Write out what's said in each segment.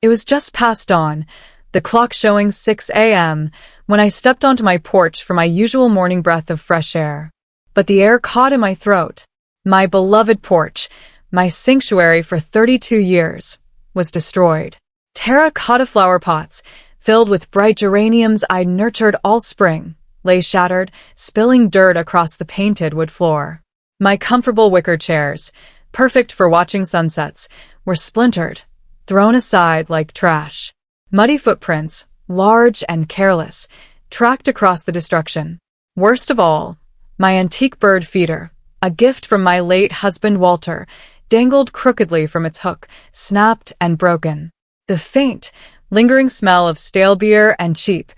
It was just past dawn, the clock showing 6 a.m., when I stepped onto my porch for my usual morning breath of fresh air. But the air caught in my throat. My beloved porch, my sanctuary for 32 years, was destroyed. Terracotta flower pots, filled with bright geraniums I'd nurtured all spring, lay shattered, spilling dirt across the painted wood floor. My comfortable wicker chairs, perfect for watching sunsets, were splintered, thrown aside like trash. Muddy footprints, large and careless, tracked across the destruction. Worst of all, my antique bird feeder, a gift from my late husband Walter, dangled crookedly from its hook, snapped and broken. The faint, lingering smell of stale beer and cheap,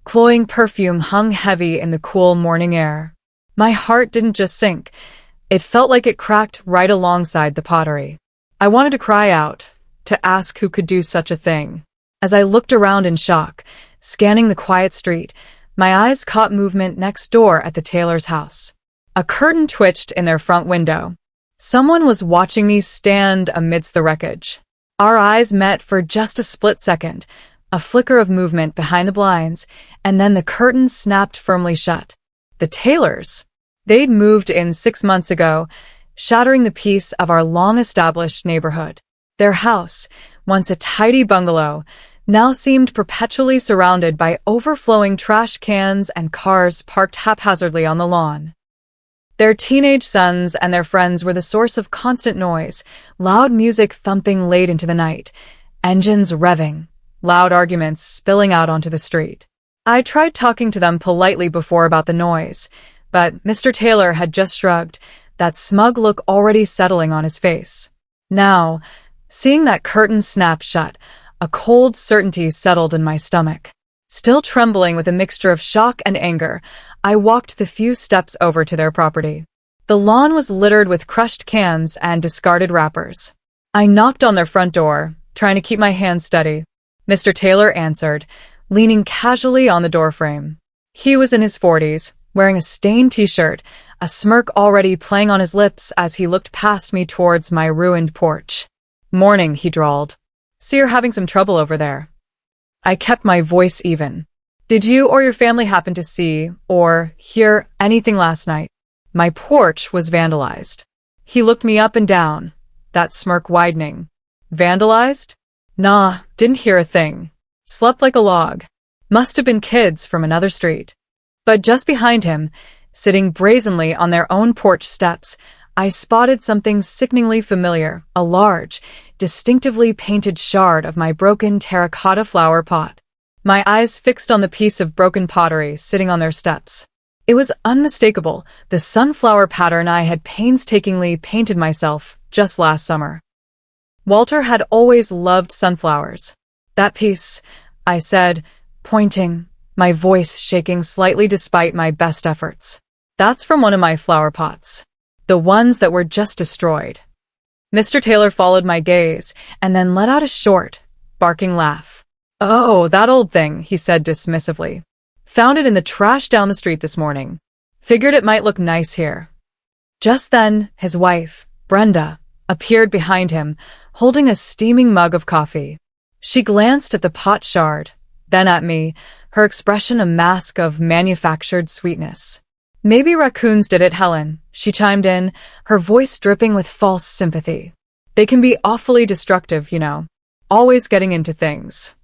cloying perfume hung heavy in the cool morning air. My heart didn't just sink. It felt like it cracked right alongside the pottery. I wanted to cry out, to ask who could do such a thing. As I looked around in shock, scanning the quiet street, my eyes caught movement next door at the Taylor's house. A curtain twitched in their front window. Someone was watching me stand amidst the wreckage. Our eyes met for just a split second, a flicker of movement behind the blinds, and then the curtain snapped firmly shut. The Taylors. They'd moved in 6 months ago, shattering the peace of our long-established neighborhood. Their house, once a tidy bungalow, now seemed perpetually surrounded by overflowing trash cans and cars parked haphazardly on the lawn. Their teenage sons and their friends were the source of constant noise, loud music thumping late into the night, engines revving, loud arguments spilling out onto the street. I tried talking to them politely before about the noise, but Mr. Taylor had just shrugged, that smug look already settling on his face. Now, seeing that curtain snap shut, a cold certainty settled in my stomach. Still trembling with a mixture of shock and anger, I walked the few steps over to their property. The lawn was littered with crushed cans and discarded wrappers. I knocked on their front door, trying to keep my hands steady. Mr. Taylor answered, leaning casually on the doorframe. He was in his 40s, wearing a stained t-shirt, a smirk already playing on his lips as he looked past me towards my ruined porch. "Morning," he drawled. "See you're having some trouble over there." I kept my voice even. "Did you or your family happen to see or hear anything last night?" My porch was vandalized. He looked me up and down, that smirk widening. "Vandalized? Nah, didn't hear a thing. Slept like a log. Must have been kids from another street." But just behind him, sitting brazenly on their own porch steps, I spotted something sickeningly familiar, a large, distinctively painted shard of my broken terracotta flower pot. My eyes fixed on the piece of broken pottery sitting on their steps. It was unmistakable, the sunflower pattern I had painstakingly painted myself just last summer. Walter had always loved sunflowers. "That piece," I said, pointing, my voice shaking slightly despite my best efforts. "That's from one of my flower pots. The ones that were just destroyed." Mr. Taylor followed my gaze and then let out a short, barking laugh. "Oh, that old thing," he said dismissively. "Found it in the trash down the street this morning. Figured it might look nice here." Just then, his wife, Brenda, appeared behind him, holding a steaming mug of coffee. She glanced at the pot shard, then at me, her expression a mask of manufactured sweetness. "Maybe raccoons did it, Helen," she chimed in, her voice dripping with false sympathy. "They can be awfully destructive, you know, always getting into things."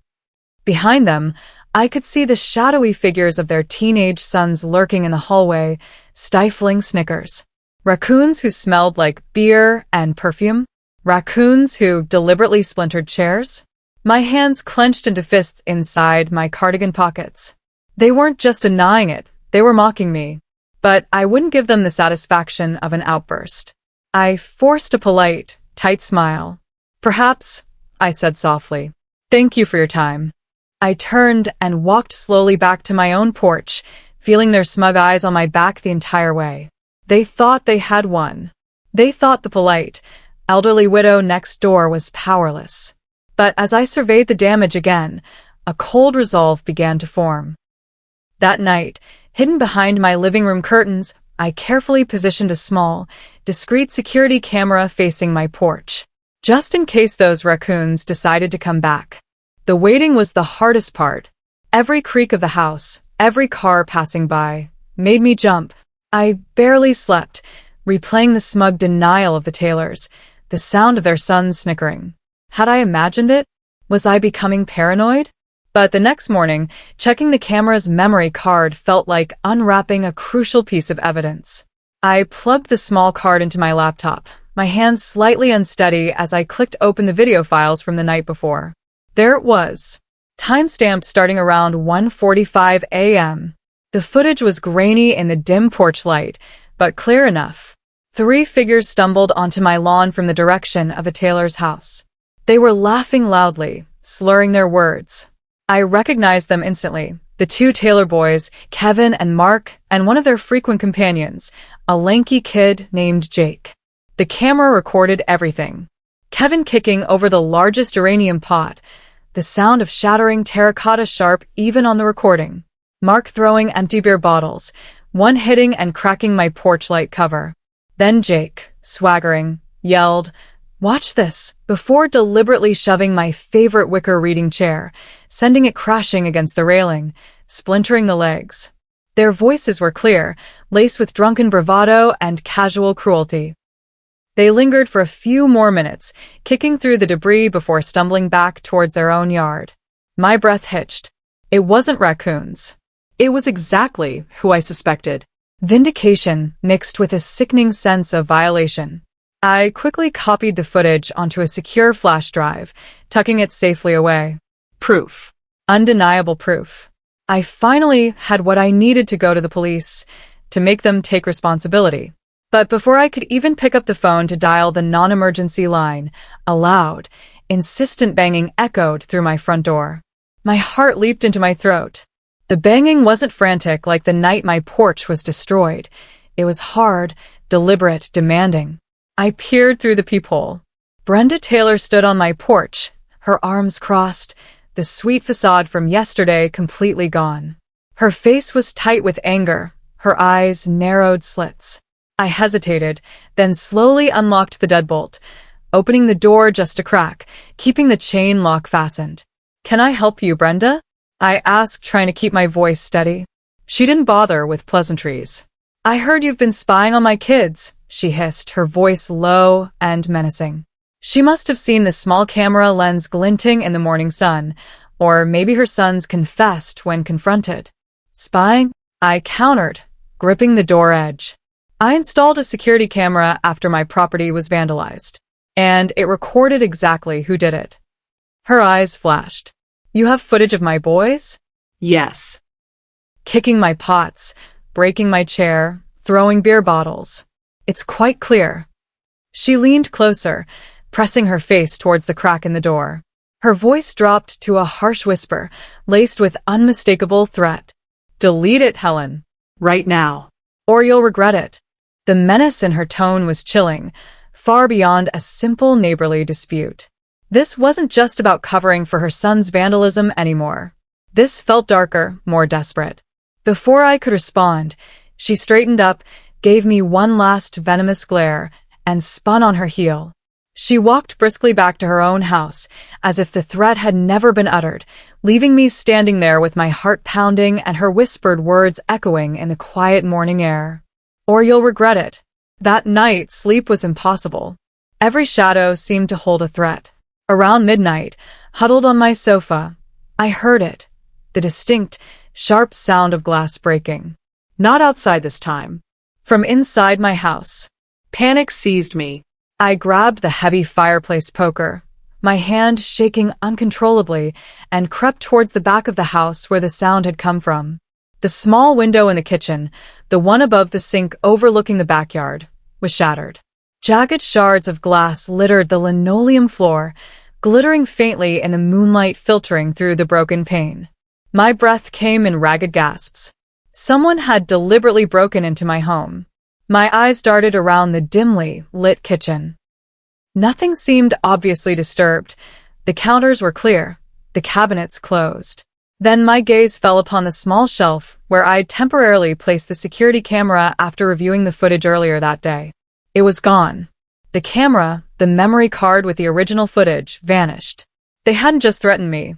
Behind them, I could see the shadowy figures of their teenage sons lurking in the hallway, stifling snickers. Raccoons who smelled like beer and perfume? Raccoons who deliberately splintered chairs? My hands clenched into fists inside my cardigan pockets. They weren't just denying it, they were mocking me. But I wouldn't give them the satisfaction of an outburst. I forced a polite, tight smile. "Perhaps," I said softly. "Thank you for your time." I turned and walked slowly back to my own porch, feeling their smug eyes on my back the entire way. They thought they had won. They thought the polite, elderly widow next door was powerless. But as I surveyed the damage again, a cold resolve began to form. That night, hidden behind my living room curtains, I carefully positioned a small, discreet security camera facing my porch, just in case those raccoons decided to come back. The waiting was the hardest part. Every creak of the house, every car passing by, made me jump. I barely slept, replaying the smug denial of the Taylors, the sound of their sons snickering. Had I imagined it? Was I becoming paranoid? But the next morning, checking the camera's memory card felt like unwrapping a crucial piece of evidence. I plugged the small card into my laptop, my hands slightly unsteady as I clicked open the video files from the night before. There it was, timestamped starting around 1:45 a.m. The footage was grainy in the dim porch light, but clear enough. 3 figures stumbled onto my lawn from the direction of a Taylor's house. They were laughing loudly, slurring their words. I recognized them instantly. The 2 Taylor boys, Kevin and Mark, and one of their frequent companions, a lanky kid named Jake. The camera recorded everything. Kevin kicking over the largest uranium pot, the sound of shattering terracotta sharp even on the recording. Mark throwing empty beer bottles, one hitting and cracking my porch light cover. Then Jake, swaggering, yelled, "Watch this," before deliberately shoving my favorite wicker reading chair, sending it crashing against the railing, splintering the legs. Their voices were clear, laced with drunken bravado and casual cruelty. They lingered for a few more minutes, kicking through the debris before stumbling back towards their own yard. My breath hitched. It wasn't raccoons. It was exactly who I suspected. Vindication mixed with a sickening sense of violation. I quickly copied the footage onto a secure flash drive, tucking it safely away. Proof. Undeniable proof. I finally had what I needed to go to the police, to make them take responsibility. But before I could even pick up the phone to dial the non-emergency line, a loud, insistent banging echoed through my front door. My heart leaped into my throat. The banging wasn't frantic like the night my porch was destroyed. It was hard, deliberate, demanding. I peered through the peephole. Brenda Taylor stood on my porch, her arms crossed, the sweet facade from yesterday completely gone. Her face was tight with anger, her eyes narrowed slits. I hesitated, then slowly unlocked the deadbolt, opening the door just a crack, keeping the chain lock fastened. "Can I help you, Brenda?" I asked, trying to keep my voice steady. She didn't bother with pleasantries. "I heard you've been spying on my kids," she hissed, her voice low and menacing. She must have seen the small camera lens glinting in the morning sun, or maybe her sons confessed when confronted. "Spying?" I countered, gripping the door edge. "I installed a security camera after my property was vandalized, and it recorded exactly who did it." Her eyes flashed. "You have footage of my boys?" "Yes." Kicking my pots, breaking my chair, throwing beer bottles. "It's quite clear." She leaned closer, pressing her face towards the crack in the door. Her voice dropped to a harsh whisper, laced with unmistakable threat. "Delete it, Helen. Right now. Or you'll regret it." The menace in her tone was chilling, far beyond a simple neighborly dispute. This wasn't just about covering for her son's vandalism anymore. This felt darker, more desperate. Before I could respond, she straightened up, gave me one last venomous glare, and spun on her heel. She walked briskly back to her own house, as if the threat had never been uttered, leaving me standing there with my heart pounding and her whispered words echoing in the quiet morning air. "Or you'll regret it." That night, sleep was impossible. Every shadow seemed to hold a threat. Around midnight, huddled on my sofa, I heard it, the distinct, sharp sound of glass breaking. Not outside this time. From inside my house. Panic seized me. I grabbed the heavy fireplace poker, my hand shaking uncontrollably, and crept towards the back of the house where the sound had come from. The small window in the kitchen, the one above the sink overlooking the backyard, was shattered. Jagged shards of glass littered the linoleum floor, glittering faintly in the moonlight filtering through the broken pane. My breath came in ragged gasps. Someone had deliberately broken into my home. My eyes darted around the dimly lit kitchen. Nothing seemed obviously disturbed. The counters were clear, the cabinets closed. Then my gaze fell upon the small shelf where I'd temporarily placed the security camera after reviewing the footage earlier that day. It was gone. The camera, the memory card with the original footage, vanished. They hadn't just threatened me.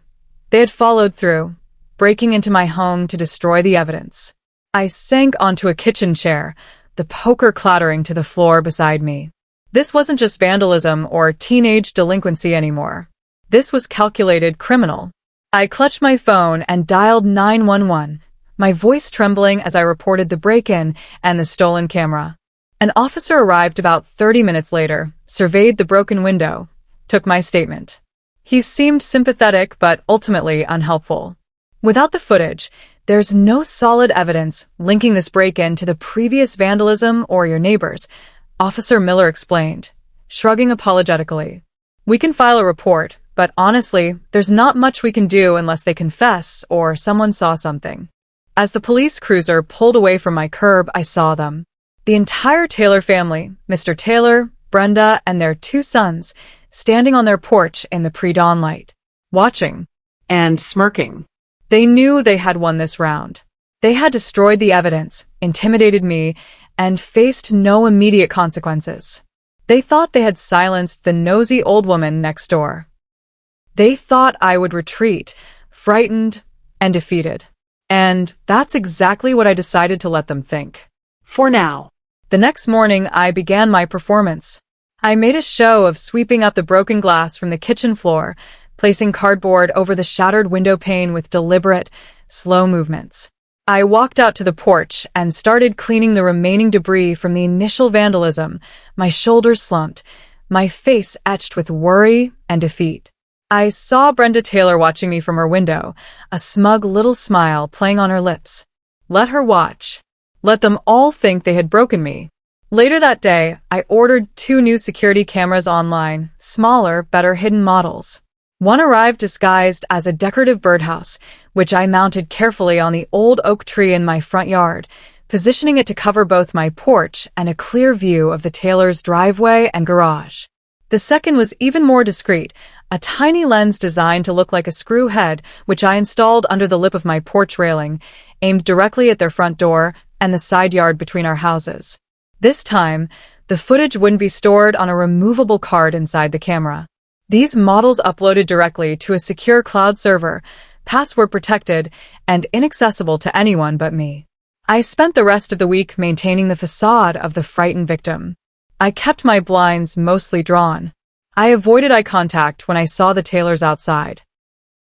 They had followed through, breaking into my home to destroy the evidence. I sank onto a kitchen chair, the poker clattering to the floor beside me. This wasn't just vandalism or teenage delinquency anymore. This was calculated criminal. I clutched my phone and dialed 911, my voice trembling as I reported the break-in and the stolen camera. An officer arrived about 30 minutes later, surveyed the broken window, took my statement. He seemed sympathetic but ultimately unhelpful. Without the footage, there's no solid evidence linking this break-in to the previous vandalism or your neighbors, Officer Miller explained, shrugging apologetically. We can file a report, but honestly, there's not much we can do unless they confess or someone saw something. As the police cruiser pulled away from my curb, I saw them. The entire Taylor family, Mr. Taylor, Brenda, and their 2 sons, standing on their porch in the pre-dawn light, watching and smirking. They knew they had won this round. They had destroyed the evidence, intimidated me, and faced no immediate consequences. They thought they had silenced the nosy old woman next door. They thought I would retreat, frightened and defeated. And that's exactly what I decided to let them think. For now. The next morning, I began my performance. I made a show of sweeping up the broken glass from the kitchen floor, placing cardboard over the shattered window pane with deliberate, slow movements. I walked out to the porch and started cleaning the remaining debris from the initial vandalism, my shoulders slumped, my face etched with worry and defeat. I saw Brenda Taylor watching me from her window, a smug little smile playing on her lips. Let her watch. Let them all think they had broken me. Later that day, I ordered 2 new security cameras online, smaller, better hidden models. One arrived disguised as a decorative birdhouse, which I mounted carefully on the old oak tree in my front yard, positioning it to cover both my porch and a clear view of the Taylors' driveway and garage. The second was even more discreet, a tiny lens designed to look like a screw head, which I installed under the lip of my porch railing, aimed directly at their front door and the side yard between our houses. This time, the footage wouldn't be stored on a removable card inside the camera. These models uploaded directly to a secure cloud server, password protected, and inaccessible to anyone but me. I spent the rest of the week maintaining the facade of the frightened victim. I kept my blinds mostly drawn. I avoided eye contact when I saw the Taylors outside.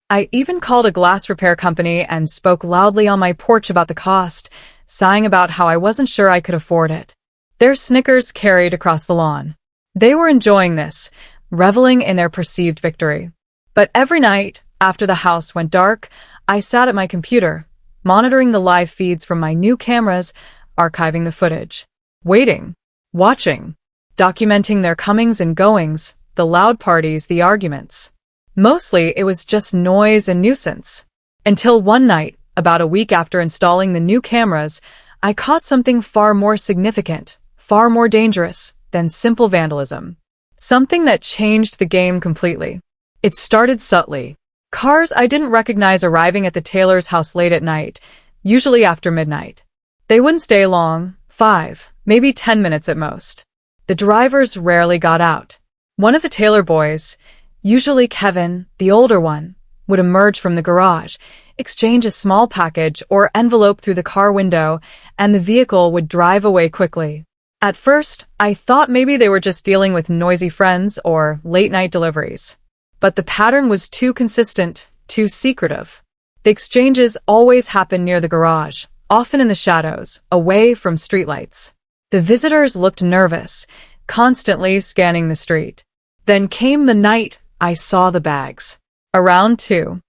I even called a glass repair company and spoke loudly on my porch about the cost, sighing about how I wasn't sure I could afford it. Their snickers carried across the lawn. They were enjoying this, reveling in their perceived victory. But every night, after the house went dark, I sat at my computer, monitoring the live feeds from my new cameras, archiving the footage. Waiting. Watching. Documenting their comings and goings, the loud parties, the arguments. Mostly, it was just noise and nuisance. Until one night, about a week after installing the new cameras, I caught something far more significant, far more dangerous than simple vandalism. Something that changed the game completely. It started subtly. Cars I didn't recognize arriving at the Taylors' house late at night, usually after midnight. They wouldn't stay long, 5, maybe 10 minutes at most. The drivers rarely got out. One of the Taylor boys, usually Kevin, the older one, would emerge from the garage, exchange a small package or envelope through the car window, and the vehicle would drive away quickly. At first, I thought maybe they were just dealing with noisy friends or late-night deliveries. But the pattern was too consistent, too secretive. The exchanges always happened near the garage, often in the shadows, away from streetlights. The visitors looked nervous, constantly scanning the street. Then came the night I saw the bags. Around 2:30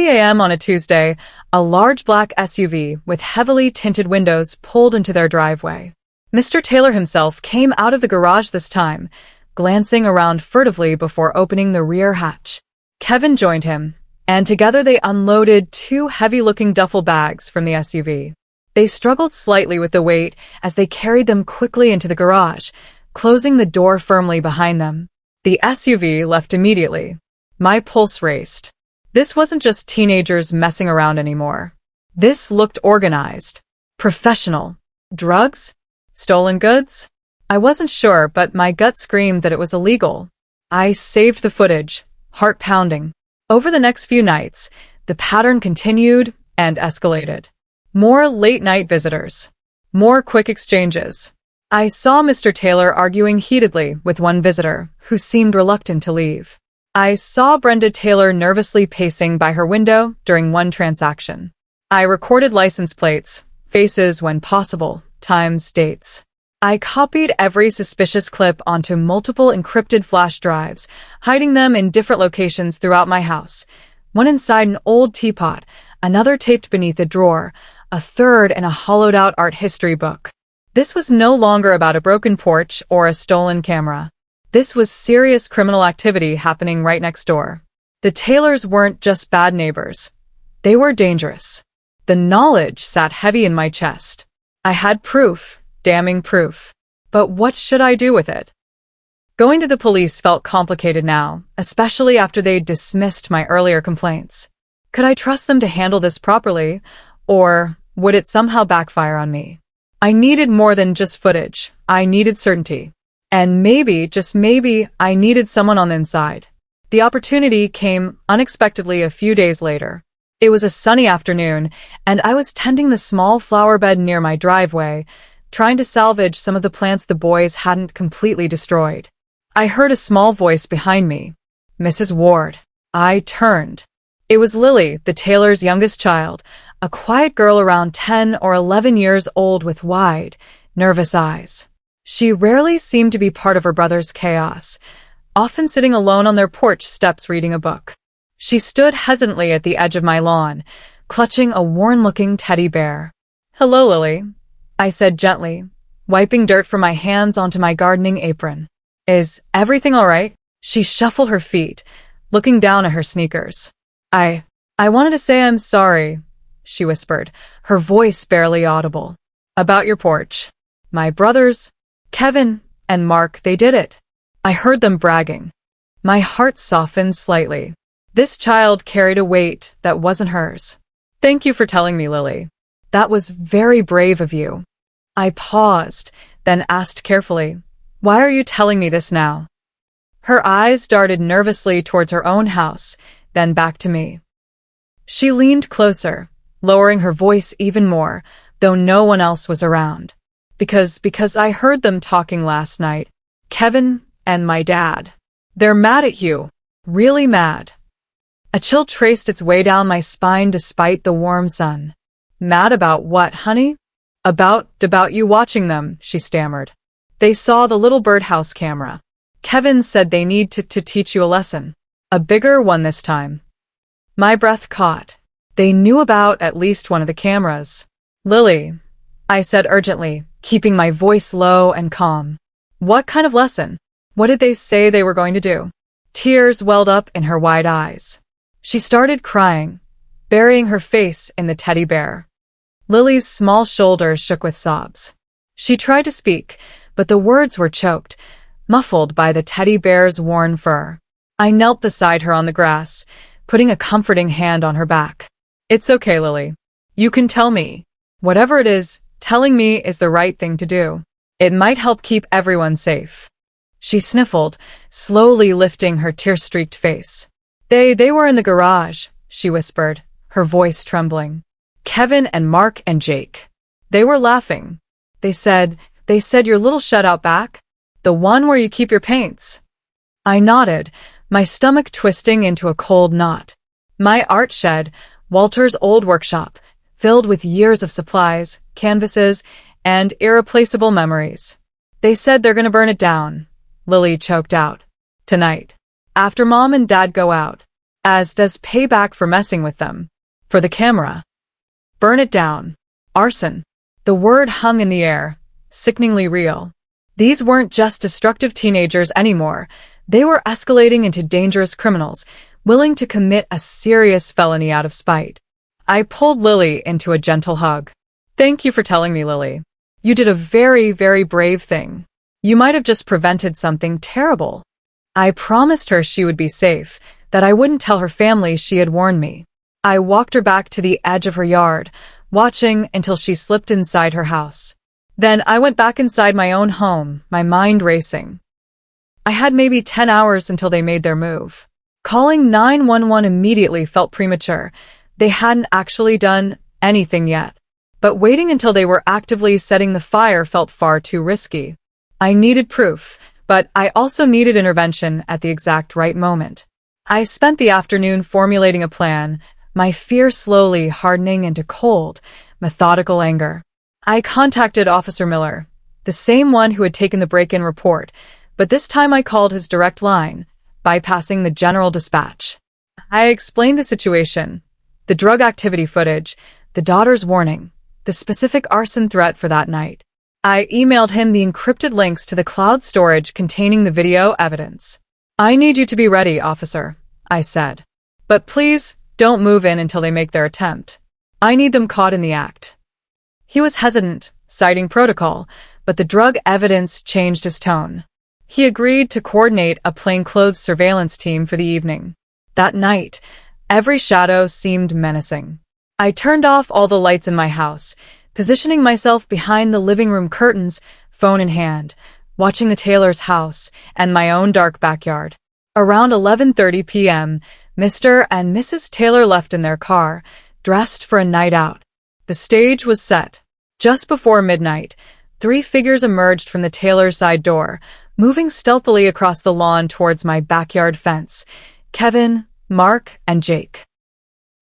a.m. on a Tuesday, a large black SUV with heavily tinted windows pulled into their driveway. Mr. Taylor himself came out of the garage this time, glancing around furtively before opening the rear hatch. Kevin joined him, and together they unloaded 2 heavy-looking duffel bags from the SUV. They struggled slightly with the weight as they carried them quickly into the garage, closing the door firmly behind them. The SUV left immediately. My pulse raced. This wasn't just teenagers messing around anymore. This looked organized. Professional. Drugs? Stolen goods? I wasn't sure, but my gut screamed that it was illegal. I saved the footage, heart pounding. Over the next few nights, the pattern continued and escalated. More late-night visitors. More quick exchanges. I saw Mr. Taylor arguing heatedly with one visitor, who seemed reluctant to leave. I saw Brenda Taylor nervously pacing by her window during one transaction. I recorded license plates, faces when possible, times, dates. I copied every suspicious clip onto multiple encrypted flash drives, hiding them in different locations throughout my house. One inside an old teapot, another taped beneath a drawer, a third in a hollowed-out art history book. This was no longer about a broken porch or a stolen camera. This was serious criminal activity happening right next door. The Taylors weren't just bad neighbors. They were dangerous. The knowledge sat heavy in my chest. I had proof, damning proof. But what should I do with it? Going to the police felt complicated now, especially after they'd dismissed my earlier complaints. Could I trust them to handle this properly, or would it somehow backfire on me? I needed more than just footage. I needed certainty. And maybe, just maybe, I needed someone on the inside. The opportunity came unexpectedly a few days later. It was a sunny afternoon, and I was tending the small flower bed near my driveway, trying to salvage some of the plants the boys hadn't completely destroyed. I heard a small voice behind me. Mrs. Ward. I turned. It was Lily, the Taylor's youngest child, a quiet girl around 10 or 11 years old with wide, nervous eyes. She rarely seemed to be part of her brother's chaos, often sitting alone on their porch steps reading a book. She stood hesitantly at the edge of my lawn, clutching a worn-looking teddy bear. "Hello, Lily," I said gently, wiping dirt from my hands onto my gardening apron. "Is everything all right?" She shuffled her feet, looking down at her sneakers. I wanted to say I'm sorry," she whispered, her voice barely audible. "About your porch. My brothers, Kevin and Mark, they did it." I heard them bragging. My heart softened slightly. This child carried a weight that wasn't hers. "Thank you for telling me, Lily. That was very brave of you." I paused, then asked carefully, "Why are you telling me this now?" Her eyes darted nervously towards her own house, then back to me. She leaned closer, lowering her voice even more, though no one else was around. Because I heard them talking last night. Kevin and my dad. They're mad at you. Really mad. A chill traced its way down my spine despite the warm sun. "Mad about what, honey?" About you watching them," she stammered. "They saw the little birdhouse camera. Kevin said they need to teach you a lesson. A bigger one this time." My breath caught. They knew about at least one of the cameras. "Lily," I said urgently, keeping my voice low and calm. "What kind of lesson? What did they say they were going to do?" Tears welled up in her wide eyes. She started crying, burying her face in the teddy bear. Lily's small shoulders shook with sobs. She tried to speak, but the words were choked, muffled by the teddy bear's worn fur. I knelt beside her on the grass, putting a comforting hand on her back. "It's okay, Lily. You can tell me. Whatever it is, telling me is the right thing to do. It might help keep everyone safe." She sniffled, slowly lifting her tear-streaked face. They were in the garage," she whispered, her voice trembling. "Kevin and Mark and Jake. They were laughing. They said your little shed out back? The one where you keep your paints." I nodded, my stomach twisting into a cold knot. My art shed, Walter's old workshop, filled with years of supplies, canvases, and irreplaceable memories. "They said they're going to burn it down," Lily choked out. "Tonight. After Mom and Dad go out. As does payback for messing with them. For the camera. Burn it down. Arson." The word hung in the air, sickeningly real. These weren't just destructive teenagers anymore. They were escalating into dangerous criminals, willing to commit a serious felony out of spite. I pulled Lily into a gentle hug. "Thank you for telling me, Lily. You did a very, very brave thing. You might have just prevented something terrible." I promised her she would be safe, that I wouldn't tell her family she had warned me. I walked her back to the edge of her yard, watching until she slipped inside her house. Then I went back inside my own home, my mind racing. I had maybe 10 hours until they made their move. Calling 911 immediately felt premature. They hadn't actually done anything yet. But waiting until they were actively setting the fire felt far too risky. I needed proof, but I also needed intervention at the exact right moment. I spent the afternoon formulating a plan, my fear slowly hardening into cold, methodical anger. I contacted Officer Miller, the same one who had taken the break-in report, but this time I called his direct line, bypassing the general dispatch. I explained the situation, the drug activity footage, the daughter's warning, the specific arson threat for that night. I emailed him the encrypted links to the cloud storage containing the video evidence. "I need you to be ready, officer," I said. "But please, don't move in until they make their attempt. I need them caught in the act." He was hesitant, citing protocol, but the drug evidence changed his tone. He agreed to coordinate a plainclothes surveillance team for the evening. That night, every shadow seemed menacing. I turned off all the lights in my house, positioning myself behind the living room curtains, phone in hand, watching the Taylor's house and my own dark backyard. Around 11:30 p.m., Mr. and Mrs. Taylor left in their car, dressed for a night out. The stage was set. Just before midnight, 3 figures emerged from the Taylor's side door, moving stealthily across the lawn towards my backyard fence. Kevin, Mark, and Jake.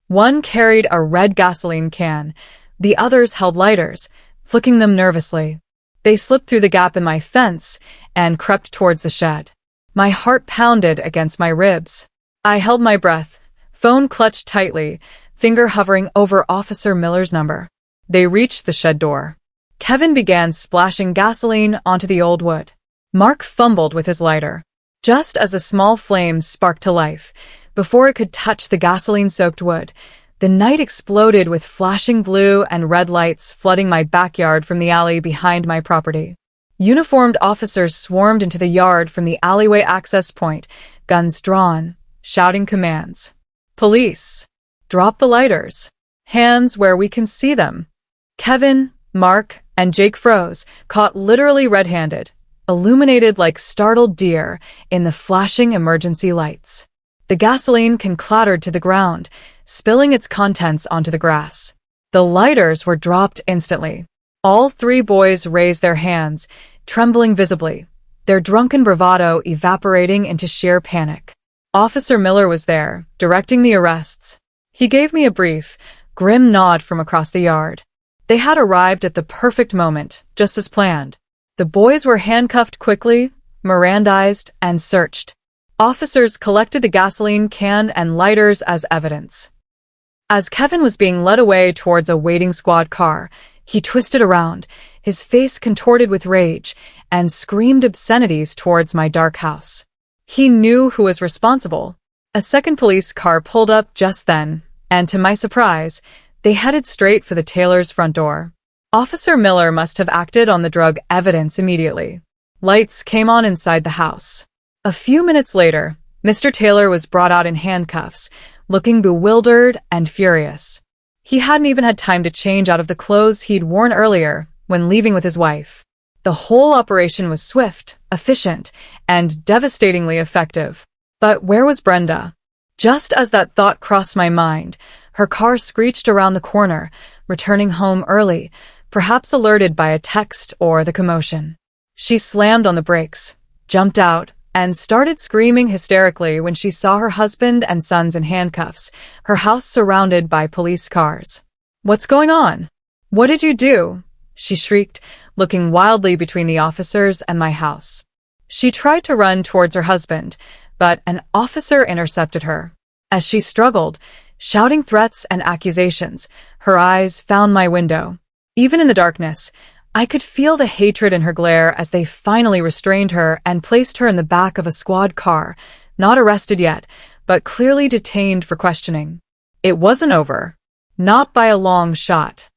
One carried a red gasoline can. The others held lighters, flicking them nervously. They slipped through the gap in my fence and crept towards the shed. My heart pounded against my ribs. I held my breath, phone clutched tightly, finger hovering over Officer Miller's number. They reached the shed door. Kevin began splashing gasoline onto the old wood. Mark fumbled with his lighter. Just as a small flame sparked to life, before it could touch the gasoline-soaked wood, the night exploded with flashing blue and red lights flooding my backyard from the alley behind my property. Uniformed officers swarmed into the yard from the alleyway access point, guns drawn, shouting commands. "Police! Drop the lighters! Hands where we can see them!" Kevin, Mark, and Jake froze, caught literally red-handed, illuminated like startled deer in the flashing emergency lights. The gasoline can clattered to the ground, spilling its contents onto the grass. The lighters were dropped instantly. All 3 boys raised their hands, trembling visibly, their drunken bravado evaporating into sheer panic. Officer Miller was there, directing the arrests. He gave me a brief, grim nod from across the yard. They had arrived at the perfect moment, just as planned. The boys were handcuffed quickly, Mirandized, and searched. Officers collected the gasoline can and lighters as evidence. As Kevin was being led away towards a waiting squad car, he twisted around, his face contorted with rage, and screamed obscenities towards my dark house. He knew who was responsible. A second police car pulled up just then, and to my surprise, they headed straight for the Taylor's front door. Officer Miller must have acted on the drug evidence immediately. Lights came on inside the house. A few minutes later, Mr. Taylor was brought out in handcuffs, looking bewildered and furious. He hadn't even had time to change out of the clothes he'd worn earlier when leaving with his wife. The whole operation was swift, efficient, and devastatingly effective. But where was Brenda? Just as that thought crossed my mind, her car screeched around the corner, returning home early, perhaps alerted by a text or the commotion. She slammed on the brakes, jumped out, and started screaming hysterically when she saw her husband and sons in handcuffs, her house surrounded by police cars. "What's going on? What did you do?" she shrieked, looking wildly between the officers and my house. She tried to run towards her husband, but an officer intercepted her. As she struggled, shouting threats and accusations, her eyes found my window. Even in the darkness, I could feel the hatred in her glare as they finally restrained her and placed her in the back of a squad car, not arrested yet, but clearly detained for questioning. It wasn't over. Not by a long shot.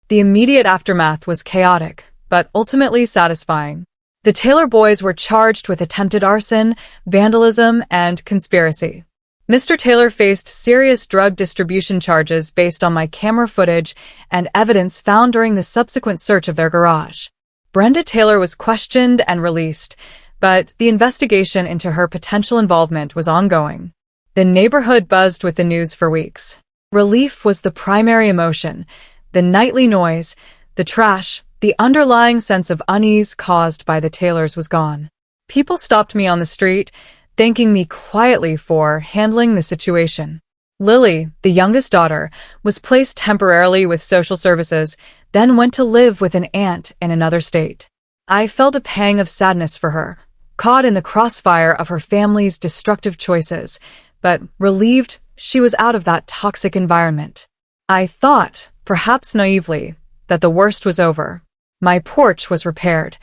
The immediate aftermath was chaotic, but ultimately satisfying. The Taylor boys were charged with attempted arson, vandalism, and conspiracy. Mr. Taylor faced serious drug distribution charges based on my camera footage and evidence found during the subsequent search of their garage. Brenda Taylor was questioned and released, but the investigation into her potential involvement was ongoing. The neighborhood buzzed with the news for weeks. Relief was the primary emotion. The nightly noise, the trash, the underlying sense of unease caused by the Taylors was gone. People stopped me on the street, thanking me quietly for handling the situation. Lily, the youngest daughter, was placed temporarily with social services, then went to live with an aunt in another state. I felt a pang of sadness for her, caught in the crossfire of her family's destructive choices, but relieved she was out of that toxic environment. I thought, perhaps naively, that the worst was over. My porch was repaired.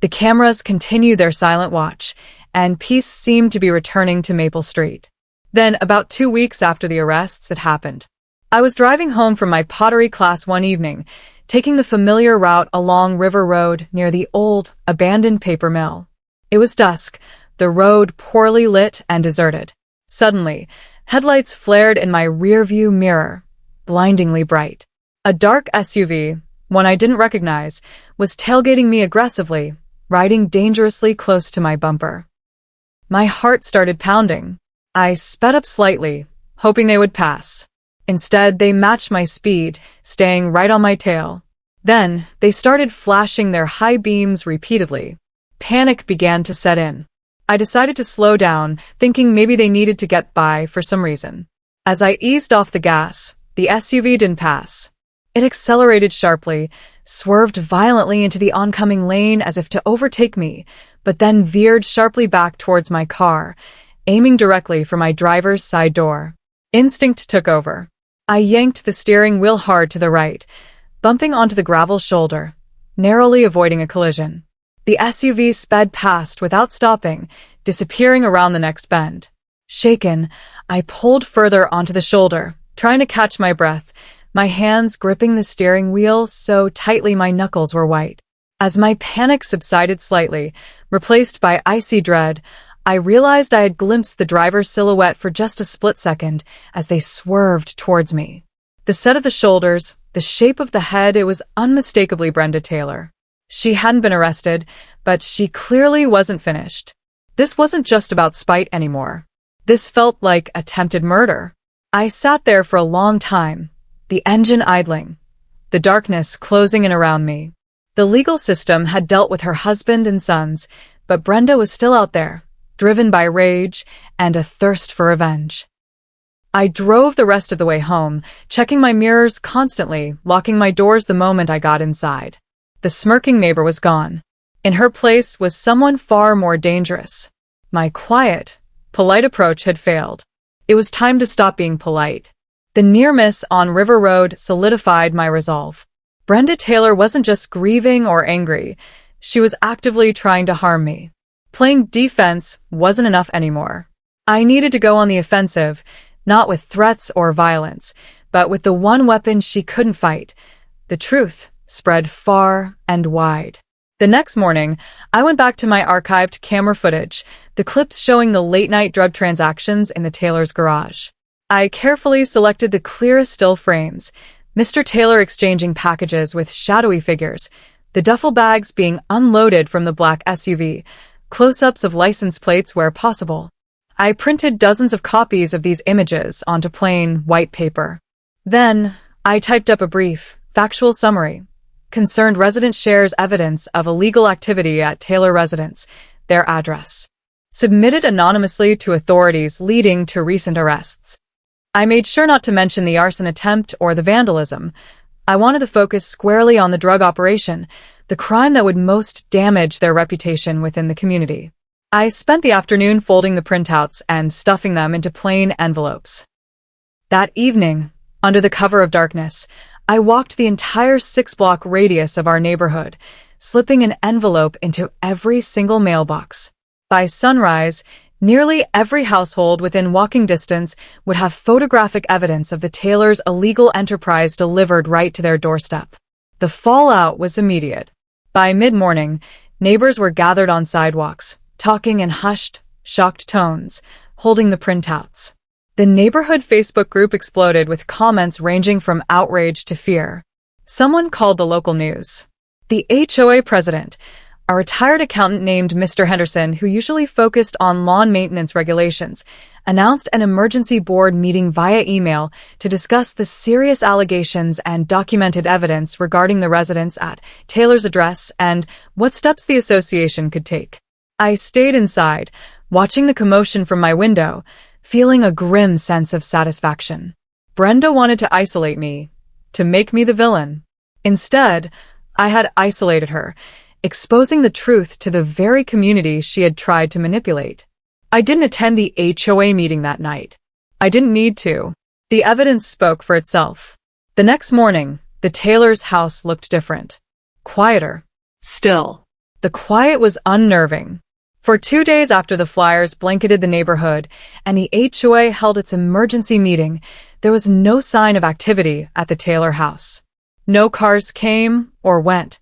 The cameras continued their silent watch, and peace seemed to be returning to Maple Street. Then, about 2 weeks after the arrests, it happened. I was driving home from my pottery class one evening, taking the familiar route along River Road near the old, abandoned paper mill. It was dusk, the road poorly lit and deserted. Suddenly, headlights flared in my rearview mirror, blindingly bright. A dark SUV, one I didn't recognize, was tailgating me aggressively, riding dangerously close to my bumper. My heart started pounding. I sped up slightly, hoping they would pass. Instead, they matched my speed, staying right on my tail. Then, they started flashing their high beams repeatedly. Panic began to set in. I decided to slow down, thinking maybe they needed to get by for some reason. As I eased off the gas, the SUV didn't pass. It accelerated sharply, swerved violently into the oncoming lane as if to overtake me, but then veered sharply back towards my car, aiming directly for my driver's side door. Instinct took over. I yanked the steering wheel hard to the right, bumping onto the gravel shoulder, narrowly avoiding a collision. The SUV sped past without stopping, disappearing around the next bend. Shaken, I pulled further onto the shoulder, trying to catch my breath, my hands gripping the steering wheel so tightly my knuckles were white. As my panic subsided slightly, replaced by icy dread, I realized I had glimpsed the driver's silhouette for just a split second as they swerved towards me. The set of the shoulders, the shape of the head, it was unmistakably Brenda Taylor. She hadn't been arrested, but she clearly wasn't finished. This wasn't just about spite anymore. This felt like attempted murder. I sat there for a long time, the engine idling, the darkness closing in around me. The legal system had dealt with her husband and sons, but Brenda was still out there, driven by rage and a thirst for revenge. I drove the rest of the way home, checking my mirrors constantly, locking my doors the moment I got inside. The smirking neighbor was gone. In her place was someone far more dangerous. My quiet, polite approach had failed. It was time to stop being polite. The near miss on River Road solidified my resolve. Brenda Taylor wasn't just grieving or angry. She was actively trying to harm me. Playing defense wasn't enough anymore. I needed to go on the offensive, not with threats or violence, but with the one weapon she couldn't fight. The truth spread far and wide. The next morning, I went back to my archived camera footage, the clips showing the late-night drug transactions in the Taylor's garage. I carefully selected the clearest still frames, Mr. Taylor exchanging packages with shadowy figures, the duffel bags being unloaded from the black SUV, close-ups of license plates where possible. I printed dozens of copies of these images onto plain, white paper. Then, I typed up a brief, factual summary. Concerned resident shares evidence of illegal activity at Taylor residence, their address. Submitted anonymously to authorities leading to recent arrests. I made sure not to mention the arson attempt or the vandalism. I wanted to focus squarely on the drug operation, the crime that would most damage their reputation within the community. I spent the afternoon folding the printouts and stuffing them into plain envelopes. That evening, under the cover of darkness, I walked the entire 6-block radius of our neighborhood, slipping an envelope into every single mailbox. By sunrise, nearly every household within walking distance would have photographic evidence of the Taylors' illegal enterprise delivered right to their doorstep. The fallout was immediate. By mid-morning, neighbors were gathered on sidewalks, talking in hushed, shocked tones, holding the printouts. The neighborhood Facebook group exploded with comments ranging from outrage to fear. Someone called the local news. The HOA president, a retired accountant named Mr. Henderson, who usually focused on lawn maintenance regulations, announced an emergency board meeting via email to discuss the serious allegations and documented evidence regarding the residence at Taylor's address and what steps the association could take. I stayed inside, watching the commotion from my window, feeling a grim sense of satisfaction. Brenda wanted to isolate me, to make me the villain. Instead, I had isolated her, exposing the truth to the very community she had tried to manipulate. I didn't attend the HOA meeting that night. I didn't need to. The evidence spoke for itself. The next morning, the Taylors' house looked different. Quieter. Still. The quiet was unnerving. For 2 days after the flyers blanketed the neighborhood and the HOA held its emergency meeting, there was no sign of activity at the Taylor house. No cars came or went.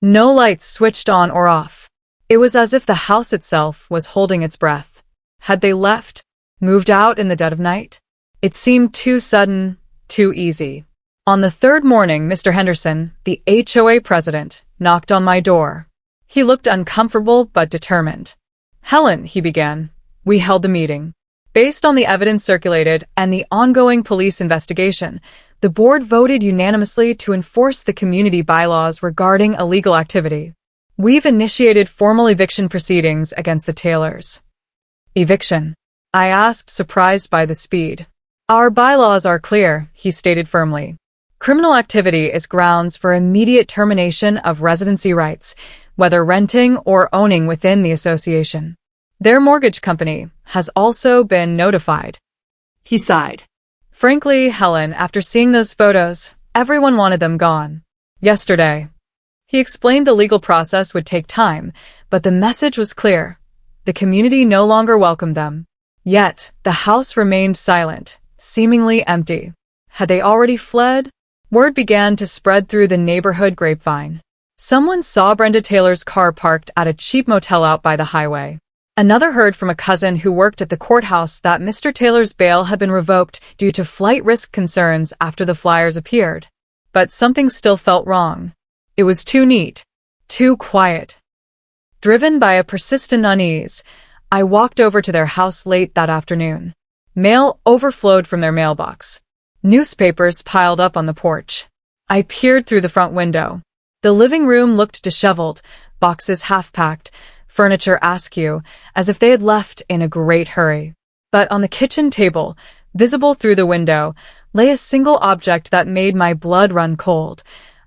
No lights switched on or off. It was as if the house itself was holding its breath. Had they left, moved out in the dead of night? It seemed too sudden, too easy. On the third morning, Mr. Henderson, the HOA president, knocked on my door. He looked uncomfortable but determined. "Helen," he began, "we held the meeting. Based on the evidence circulated and the ongoing police investigation, the board voted unanimously to enforce the community bylaws regarding illegal activity. We've initiated formal eviction proceedings against the Taylors." "Eviction?" I asked, surprised by the speed. "Our bylaws are clear," he stated firmly. "Criminal activity is grounds for immediate termination of residency rights, whether renting or owning within the association. Their mortgage company has also been notified." He sighed. "Frankly, Helen, after seeing those photos, everyone wanted them gone. Yesterday." He explained the legal process would take time, but the message was clear. The community no longer welcomed them. Yet, the house remained silent, seemingly empty. Had they already fled? Word began to spread through the neighborhood grapevine. Someone saw Brenda Taylor's car parked at a cheap motel out by the highway. Another heard from a cousin who worked at the courthouse that Mr. Taylor's bail had been revoked due to flight risk concerns after the flyers appeared. But something still felt wrong. It was too neat, too quiet. Driven by a persistent unease, I walked over to their house late that afternoon. Mail overflowed from their mailbox. Newspapers piled up on the porch. I peered through the front window. The living room looked disheveled, boxes half-packed, furniture askew, as if they had left in a great hurry. But on the kitchen table, visible through the window, lay a single object that made my blood run cold.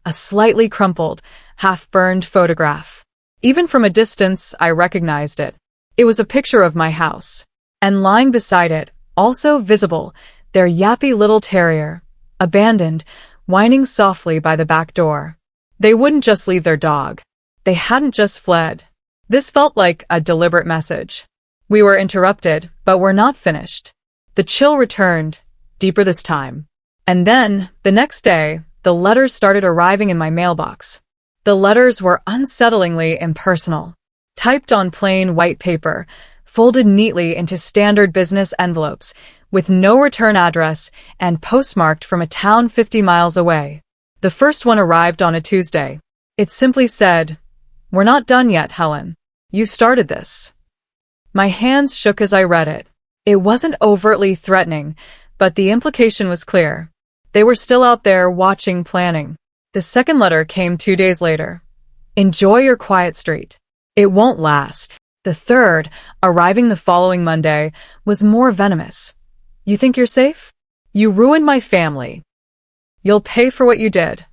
A slightly crumpled, half-burned photograph. Even from a distance, I recognized it. It was a picture of my house. And lying beside it, also visible, their yappy little terrier, abandoned, whining softly by the back door. They wouldn't just leave their dog. They hadn't just fled. This felt like a deliberate message. We were interrupted, but we're not finished. The chill returned, deeper this time. And then, the next day, the letters started arriving in my mailbox. The letters were unsettlingly impersonal. Typed on plain white paper, folded neatly into standard business envelopes, with no return address and postmarked from a town 50 miles away. The first one arrived on a Tuesday. It simply said, "We're not done yet, Helen. You started this." My hands shook as I read it. It wasn't overtly threatening, but the implication was clear. They were still out there watching, planning. The second letter came 2 days later. "Enjoy your quiet street. It won't last." The third, arriving the following Monday, was more venomous. "You think you're safe? You ruined my family. You'll pay for what you did."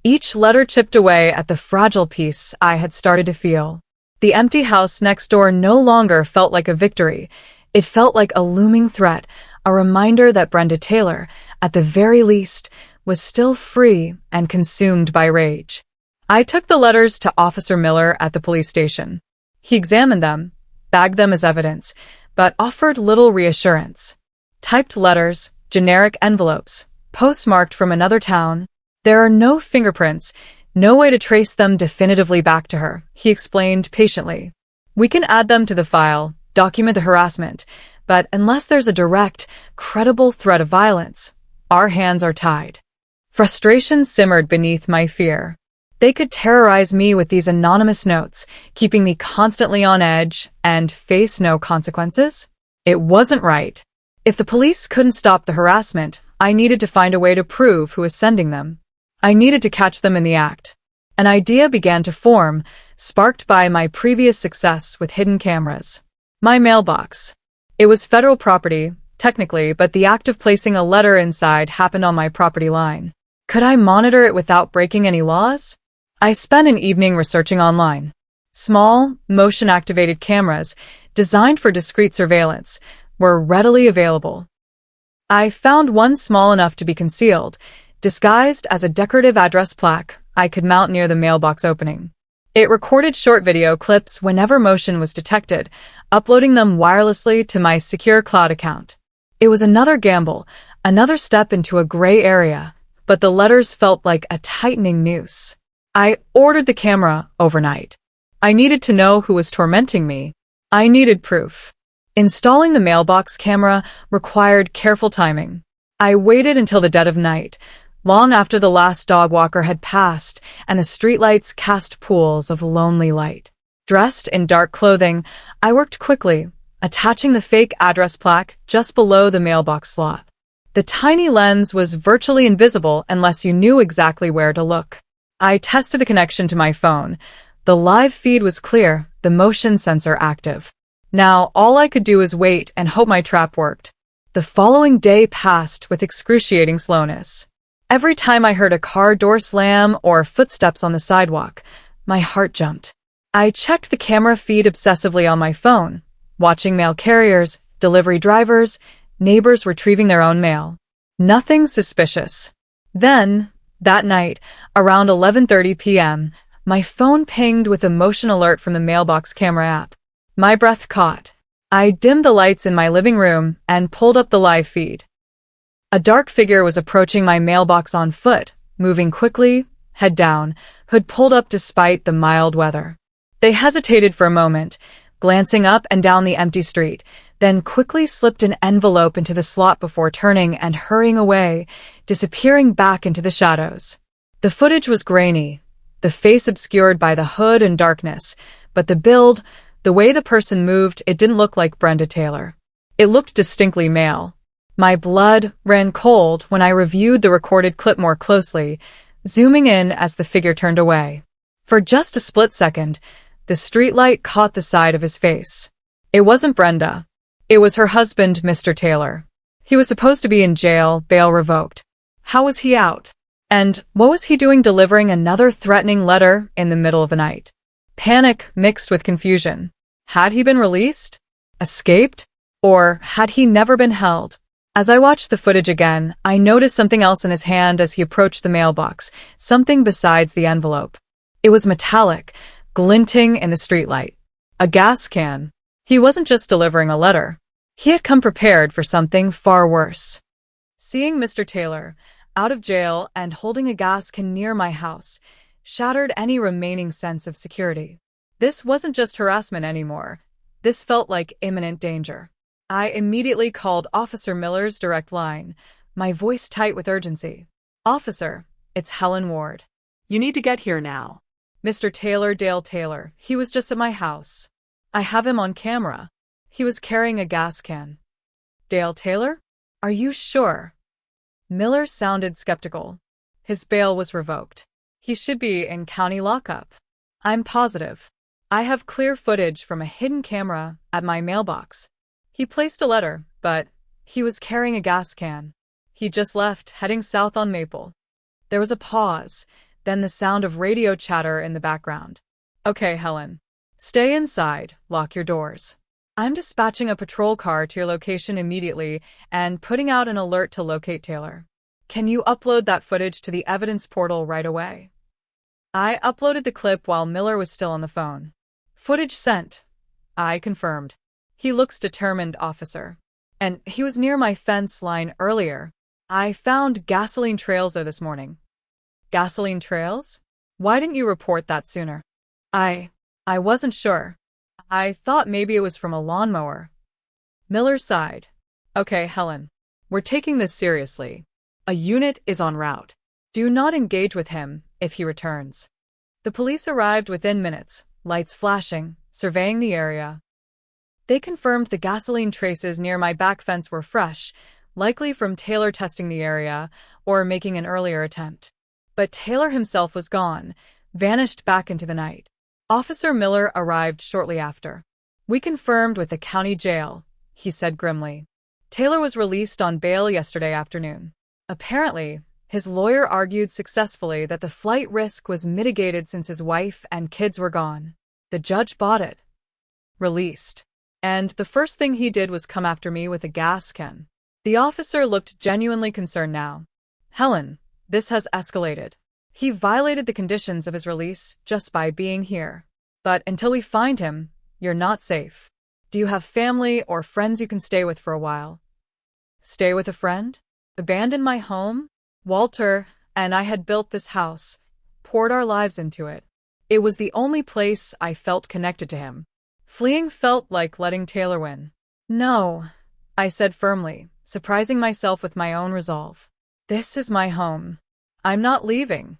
Each letter chipped away at the fragile peace I had started to feel. The empty house next door no longer felt like a victory. It felt like a looming threat, a reminder that Brenda Taylor, at the very least, was still free and consumed by rage. I took the letters to Officer Miller at the police station. He examined them, bagged them as evidence, but offered little reassurance. Typed letters, generic envelopes, postmarked from another town. "There are no fingerprints, no way to trace them definitively back to her," he explained patiently. "We can add them to the file, document the harassment, but unless there's a direct, credible threat of violence, our hands are tied." Frustration simmered beneath my fear. They could terrorize me with these anonymous notes, keeping me constantly on edge, and face no consequences? It wasn't right. If the police couldn't stop the harassment, I needed to find a way to prove who was sending them. I needed to catch them in the act. An idea began to form, sparked by my previous success with hidden cameras. My mailbox. It was federal property, technically, but the act of placing a letter inside happened on my property line. Could I monitor it without breaking any laws? I spent an evening researching online. Small, motion-activated cameras, designed for discreet surveillance, were readily available. I found one small enough to be concealed, disguised as a decorative address plaque I could mount near the mailbox opening. It recorded short video clips whenever motion was detected, uploading them wirelessly to my secure cloud account. It was another gamble, another step into a gray area, but the letters felt like a tightening noose. I ordered the camera overnight. I needed to know who was tormenting me. I needed proof. Installing the mailbox camera required careful timing. I waited until the dead of night, long after the last dog walker had passed and the streetlights cast pools of lonely light. Dressed in dark clothing, I worked quickly, attaching the fake address plaque just below the mailbox slot. The tiny lens was virtually invisible unless you knew exactly where to look. I tested the connection to my phone. The live feed was clear, the motion sensor active. Now, all I could do was wait and hope my trap worked. The following day passed with excruciating slowness. Every time I heard a car door slam or footsteps on the sidewalk, my heart jumped. I checked the camera feed obsessively on my phone, watching mail carriers, delivery drivers, neighbors retrieving their own mail. Nothing suspicious. Then, that night, around 11:30 p.m., my phone pinged with a motion alert from the mailbox camera app. My breath caught. I dimmed the lights in my living room and pulled up the live feed. A dark figure was approaching my mailbox on foot, moving quickly, head down, hood pulled up despite the mild weather. They hesitated for a moment, glancing up and down the empty street, then quickly slipped an envelope into the slot before turning and hurrying away, disappearing back into the shadows. The footage was grainy, the face obscured by the hood and darkness, but the build, the way the person moved, it didn't look like Brenda Taylor. It looked distinctly male. My blood ran cold when I reviewed the recorded clip more closely, zooming in as the figure turned away. For just a split second, the streetlight caught the side of his face. It wasn't Brenda. It was her husband, Mr. Taylor. He was supposed to be in jail, bail revoked. How was he out? And what was he doing delivering another threatening letter in the middle of the night? Panic mixed with confusion. Had he been released? Escaped? Or had he never been held? As I watched the footage again, I noticed something else in his hand as he approached the mailbox, something besides the envelope. It was metallic, glinting in the streetlight. A gas can. He wasn't just delivering a letter. He had come prepared for something far worse. Seeing Mr. Taylor, out of jail and holding a gas can near my house, shattered any remaining sense of security. This wasn't just harassment anymore. This felt like imminent danger. I immediately called Officer Miller's direct line, my voice tight with urgency. "Officer, it's Helen Ward. You need to get here now. Mr. Taylor, Dale Taylor, he was just at my house. I have him on camera. He was carrying a gas can." "Dale Taylor? Are you sure?" Miller sounded skeptical. His bail was revoked. He should be in county lockup. "I'm positive. I have clear footage from a hidden camera at my mailbox. He placed a letter, but he was carrying a gas can. He just left, heading south on Maple." There was a pause, then the sound of radio chatter in the background. "Okay, Helen. Stay inside, lock your doors. I'm dispatching a patrol car to your location immediately and putting out an alert to locate Taylor. Can you upload that footage to the evidence portal right away?" I uploaded the clip while Miller was still on the phone. "Footage sent," I confirmed. "He looks determined, officer. And he was near my fence line earlier. I found gasoline trails there this morning." "Gasoline trails? Why didn't you report that sooner?" I wasn't sure. I thought maybe it was from a lawnmower." Miller sighed. "Okay, Helen. We're taking this seriously. A unit is en route. Do not engage with him if he returns." The police arrived within minutes, lights flashing, surveying the area. They confirmed the gasoline traces near my back fence were fresh, likely from Taylor testing the area or making an earlier attempt. But Taylor himself was gone, vanished back into the night. Officer Miller arrived shortly after. "We confirmed with the county jail," he said grimly. "Taylor was released on bail yesterday afternoon." Apparently, his lawyer argued successfully that the flight risk was mitigated since his wife and kids were gone. The judge bought it. Released. And the first thing he did was come after me with a gas can. The officer looked genuinely concerned now. "Helen, this has escalated. He violated the conditions of his release just by being here. But until we find him, you're not safe. Do you have family or friends you can stay with for a while?" Stay with a friend? Abandon my home? Walter and I had built this house, poured our lives into it. It was the only place I felt connected to him. Fleeing felt like letting Taylor win. "No," I said firmly, surprising myself with my own resolve. "This is my home. I'm not leaving."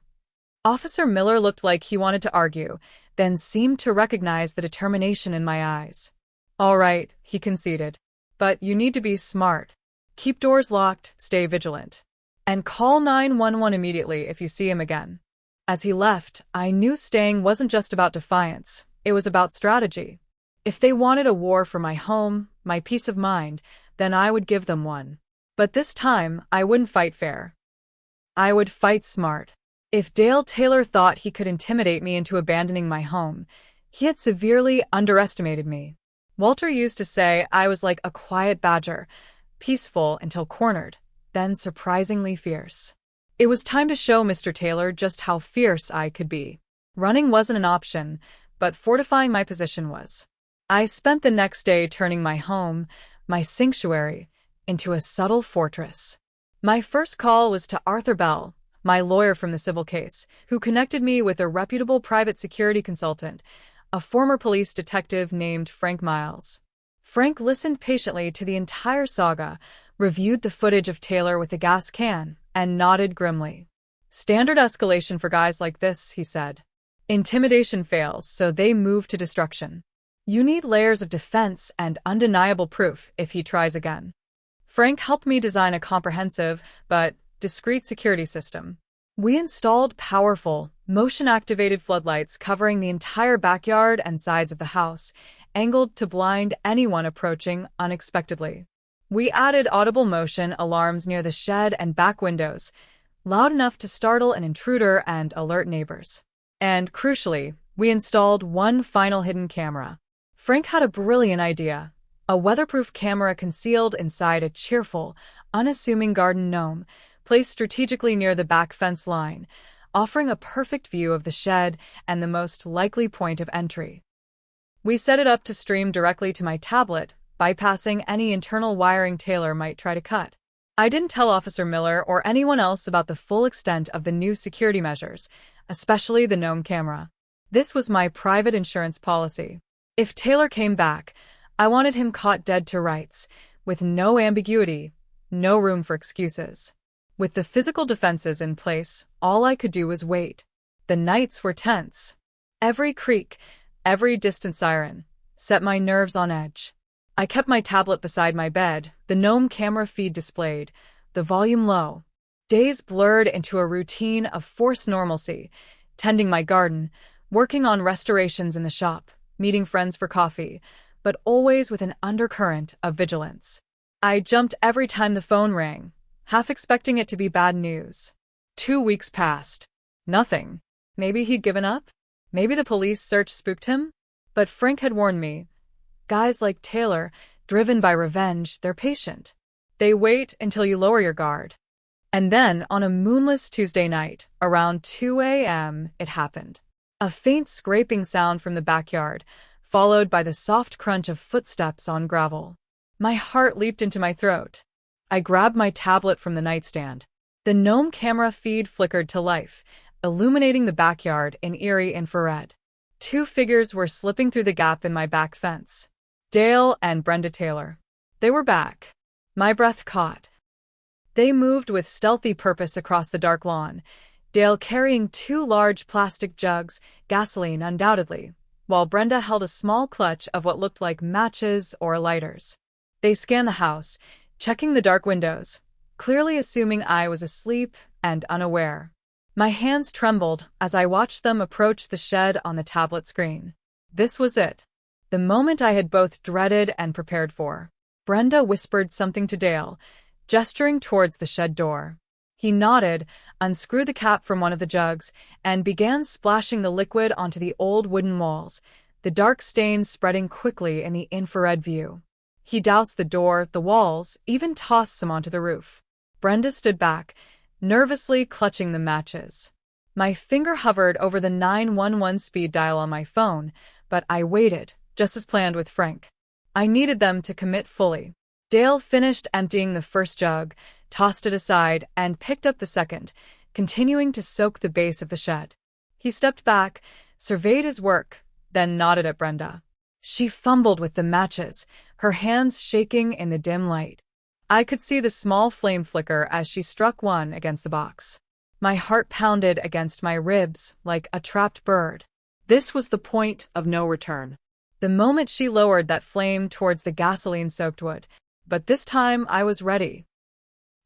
Officer Miller looked like he wanted to argue, then seemed to recognize the determination in my eyes. "All right," he conceded. "But you need to be smart. Keep doors locked, stay vigilant. And call 911 immediately if you see him again." As he left, I knew staying wasn't just about defiance, it was about strategy. If they wanted a war for my home, my peace of mind, then I would give them one. But this time, I wouldn't fight fair. I would fight smart. If Dale Taylor thought he could intimidate me into abandoning my home, he had severely underestimated me. Walter used to say I was like a quiet badger, peaceful until cornered, then surprisingly fierce. It was time to show Mr. Taylor just how fierce I could be. Running wasn't an option, but fortifying my position was. I spent the next day turning my home, my sanctuary, into a subtle fortress. My first call was to Arthur Bell, my lawyer from the civil case, who connected me with a reputable private security consultant, a former police detective named Frank Miles. Frank listened patiently to the entire saga, reviewed the footage of Taylor with a gas can, and nodded grimly. "Standard escalation for guys like this," he said. "Intimidation fails, so they move to destruction. You need layers of defense and undeniable proof if he tries again." Frank helped me design a comprehensive, but discreet security system. We installed powerful, motion-activated floodlights covering the entire backyard and sides of the house, angled to blind anyone approaching unexpectedly. We added audible motion alarms near the shed and back windows, loud enough to startle an intruder and alert neighbors. And crucially, we installed one final hidden camera. Frank had a brilliant idea. A weatherproof camera concealed inside a cheerful, unassuming garden gnome, placed strategically near the back fence line, offering a perfect view of the shed and the most likely point of entry. We set it up to stream directly to my tablet, bypassing any internal wiring Taylor might try to cut. I didn't tell Officer Miller or anyone else about the full extent of the new security measures, especially the gnome camera. This was my private insurance policy. If Taylor came back, I wanted him caught dead to rights, with no ambiguity, no room for excuses. With the physical defenses in place, all I could do was wait. The nights were tense. Every creak, every distant siren, set my nerves on edge. I kept my tablet beside my bed, the gnome camera feed displayed, the volume low. Days blurred into a routine of forced normalcy, tending my garden, working on restorations in the shop, meeting friends for coffee, but always with an undercurrent of vigilance. I jumped every time the phone rang, half expecting it to be bad news. 2 weeks passed. Nothing. Maybe he'd given up? Maybe the police search spooked him? But Frank had warned me. Guys like Taylor, driven by revenge, they're patient. They wait until you lower your guard. And then, on a moonless Tuesday night, around 2 a.m., it happened. A faint scraping sound from the backyard, followed by the soft crunch of footsteps on gravel. My heart leaped into my throat. I grabbed my tablet from the nightstand. The gnome camera feed flickered to life, illuminating the backyard in eerie infrared. 2 figures were slipping through the gap in my back fence. Dale and Brenda Taylor. They were back. My breath caught. They moved with stealthy purpose across the dark lawn, Dale carrying 2 large plastic jugs, gasoline undoubtedly, while Brenda held a small clutch of what looked like matches or lighters. They scanned the house, checking the dark windows, clearly assuming I was asleep and unaware. My hands trembled as I watched them approach the shed on the tablet screen. This was it. The moment I had both dreaded and prepared for. Brenda whispered something to Dale, gesturing towards the shed door. He nodded, unscrewed the cap from one of the jugs, and began splashing the liquid onto the old wooden walls, the dark stains spreading quickly in the infrared view. He doused the door, the walls, even tossed some onto the roof. Brenda stood back, nervously clutching the matches. My finger hovered over the 911 speed dial on my phone, but I waited, just as planned with Frank. I needed them to commit fully. Dale finished emptying the first jug, tossed it aside, and picked up the second, continuing to soak the base of the shed. He stepped back, surveyed his work, then nodded at Brenda. She fumbled with the matches, her hands shaking in the dim light. I could see the small flame flicker as she struck one against the box. My heart pounded against my ribs like a trapped bird. This was the point of no return. The moment she lowered that flame towards the gasoline-soaked wood, but this time I was ready.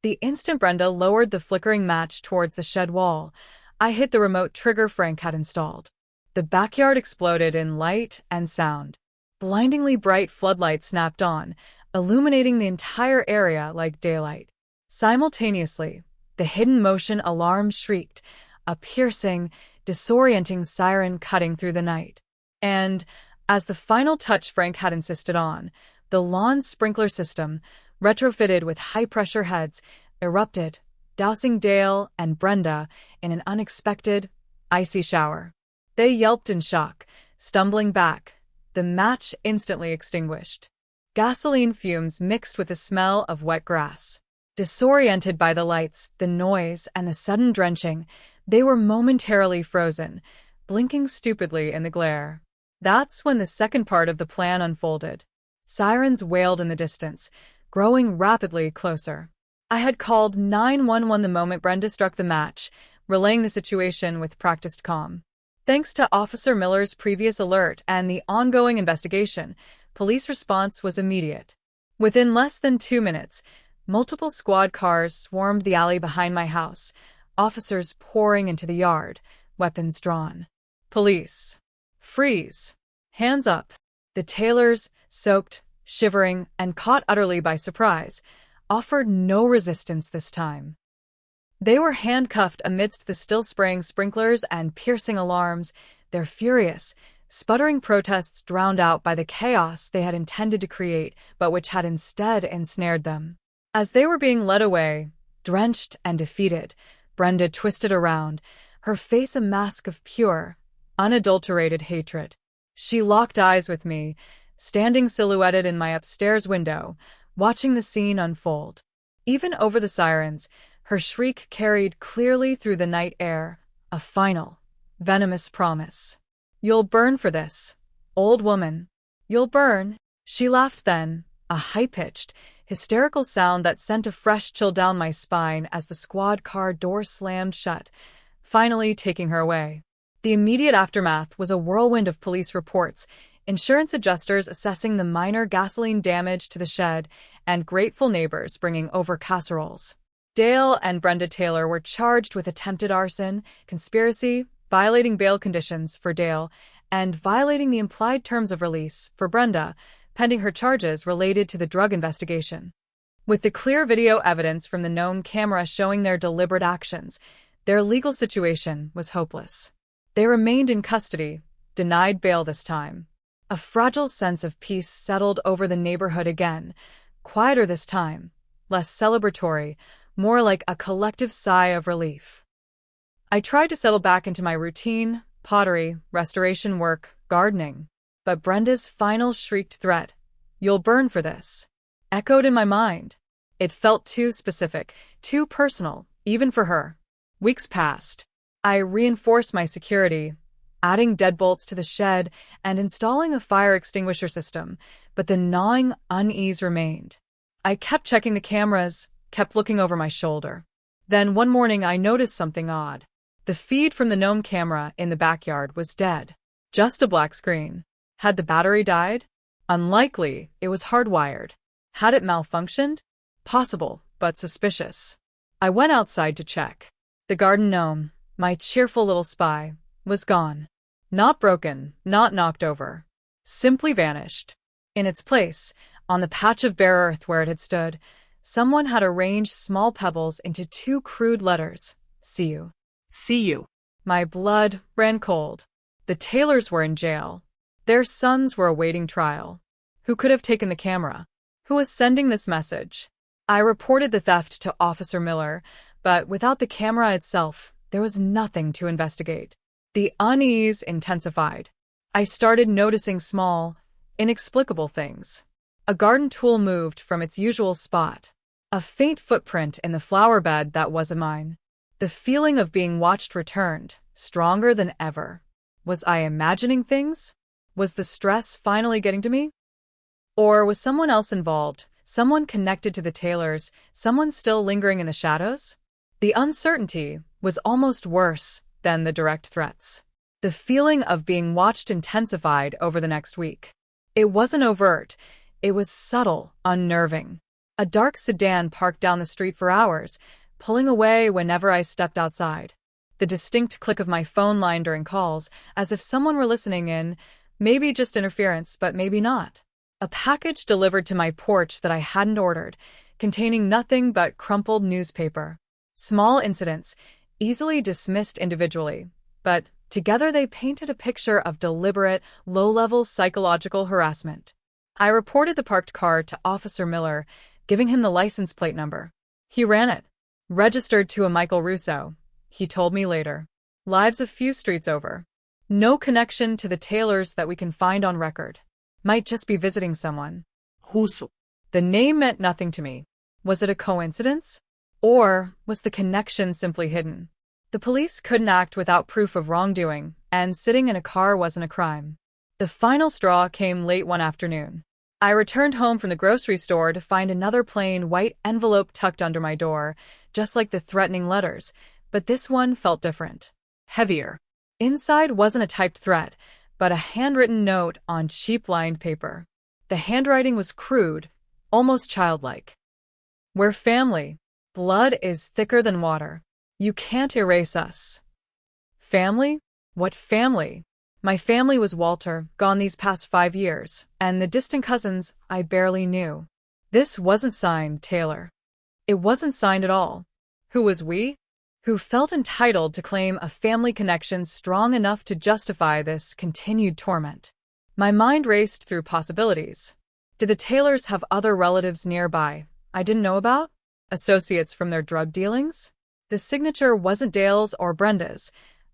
The instant Brenda lowered the flickering match towards the shed wall, I hit the remote trigger Frank had installed. The backyard exploded in light and sound. Blindingly bright floodlights snapped on, illuminating the entire area like daylight. Simultaneously, the hidden motion alarm shrieked, a piercing, disorienting siren cutting through the night. And, as the final touch Frank had insisted on, the lawn sprinkler system, retrofitted with high-pressure heads, erupted, dousing Dale and Brenda in an unexpected, icy shower. They yelped in shock, stumbling back, the match instantly extinguished. Gasoline fumes mixed with the smell of wet grass. Disoriented by the lights, the noise, and the sudden drenching, they were momentarily frozen, blinking stupidly in the glare. That's when the second part of the plan unfolded. Sirens wailed in the distance, growing rapidly closer. I had called 911 the moment Brenda struck the match, relaying the situation with practiced calm. Thanks to Officer Miller's previous alert and the ongoing investigation, police response was immediate. Within less than 2 minutes, multiple squad cars swarmed the alley behind my house, officers pouring into the yard, weapons drawn. Police. Freeze. Hands up. The Taylors, soaked, shivering, and caught utterly by surprise, offered no resistance this time. They were handcuffed amidst the still spraying sprinklers and piercing alarms, their furious, sputtering protests drowned out by the chaos they had intended to create, but which had instead ensnared them. As they were being led away, drenched and defeated, Brenda twisted around, her face a mask of pure, unadulterated hatred. She locked eyes with me, standing silhouetted in my upstairs window, watching the scene unfold. Even over the sirens, her shriek carried clearly through the night air, a final, venomous promise. "You'll burn for this, old woman. You'll burn." She laughed then, a high-pitched, hysterical sound that sent a fresh chill down my spine as the squad car door slammed shut, finally taking her away. The immediate aftermath was a whirlwind of police reports, insurance adjusters assessing the minor gasoline damage to the shed, and grateful neighbors bringing over casseroles. Dale and Brenda Taylor were charged with attempted arson, conspiracy, violating bail conditions for Dale, and violating the implied terms of release for Brenda, pending her charges related to the drug investigation. With the clear video evidence from the Gnome camera showing their deliberate actions, their legal situation was hopeless. They remained in custody, denied bail this time. A fragile sense of peace settled over the neighborhood again, quieter this time, less celebratory, more like a collective sigh of relief. I tried to settle back into my routine, pottery, restoration work, gardening. But Brenda's final shrieked threat, "You'll burn for this," echoed in my mind. It felt too specific, too personal, even for her. Weeks passed. I reinforced my security, adding deadbolts to the shed and installing a fire extinguisher system, but the gnawing unease remained. I kept checking the cameras, kept looking over my shoulder. Then one morning I noticed something odd. The feed from the Gnome camera in the backyard was dead. Just a black screen. Had the battery died? Unlikely, it was hardwired. Had it malfunctioned? Possible, but suspicious. I went outside to check. The garden gnome, my cheerful little spy, was gone. Not broken, not knocked over. Simply vanished. In its place, on the patch of bare earth where it had stood, someone had arranged small pebbles into two crude letters. See you. See you. My blood ran cold. The Taylors were in jail. Their sons were awaiting trial. Who could have taken the camera? Who was sending this message? I reported the theft to Officer Miller, but without the camera itself, there was nothing to investigate. The unease intensified. I started noticing small, inexplicable things. A garden tool moved from its usual spot. A faint footprint in the flower bed that wasn't mine. The feeling of being watched returned, stronger than ever. Was I imagining things? Was the stress finally getting to me? Or was someone else involved, someone connected to the Taylors, someone still lingering in the shadows? The uncertainty was almost worse than the direct threats. The feeling of being watched intensified over the next week. It wasn't overt, it was subtle, unnerving. A dark sedan parked down the street for hours, pulling away whenever I stepped outside. The distinct click of my phone line during calls, as if someone were listening in, maybe just interference, but maybe not. A package delivered to my porch that I hadn't ordered, containing nothing but crumpled newspaper. Small incidents, easily dismissed individually, but together they painted a picture of deliberate, low-level psychological harassment. I reported the parked car to Officer Miller, giving him the license plate number. He ran it. Registered to a Michael Russo, he told me later. Lives a few streets over. No connection to the Taylors that we can find on record. Might just be visiting someone. Russo. The name meant nothing to me. Was it a coincidence? Or was the connection simply hidden? The police couldn't act without proof of wrongdoing, and sitting in a car wasn't a crime. The final straw came late one afternoon. I returned home from the grocery store to find another plain white envelope tucked under my door, just like the threatening letters, but this one felt different. Heavier. Inside wasn't a typed threat, but a handwritten note on cheap lined paper. The handwriting was crude, almost childlike. We're family. Blood is thicker than water. You can't erase us. Family? What family? My family was Walter, gone these past 5 years, and the distant cousins I barely knew. This wasn't signed Taylor. It wasn't signed at all. Who was we? Who felt entitled to claim a family connection strong enough to justify this continued torment? My mind raced through possibilities. Did the Taylors have other relatives nearby I didn't know about? Associates from their drug dealings? The signature wasn't Dale's or Brenda's.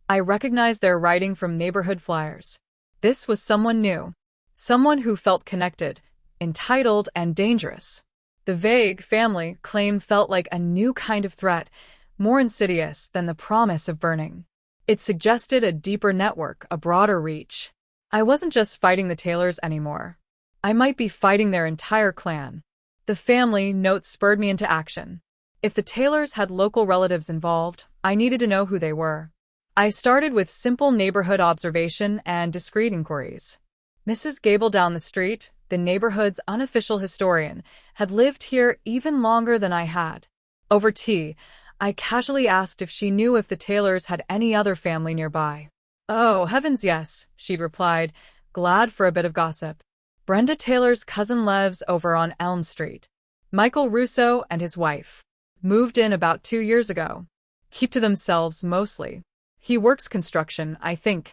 I recognized their writing from neighborhood flyers. This was someone new. Someone who felt connected, entitled, and dangerous. The vague family claim felt like a new kind of threat, more insidious than the promise of burning. It suggested a deeper network, a broader reach. I wasn't just fighting the Taylors anymore. I might be fighting their entire clan. The family note spurred me into action. If the Taylors had local relatives involved, I needed to know who they were. I started with simple neighborhood observation and discreet inquiries. Mrs. Gable down the street, the neighborhood's unofficial historian, had lived here even longer than I had. Over tea, I casually asked if she knew if the Taylors had any other family nearby. Oh, heavens yes, she'd replied, glad for a bit of gossip. Brenda Taylor's cousin lives over on Elm Street. Michael Russo and his wife. Moved in about 2 years ago. Keep to themselves mostly. He works construction, I think.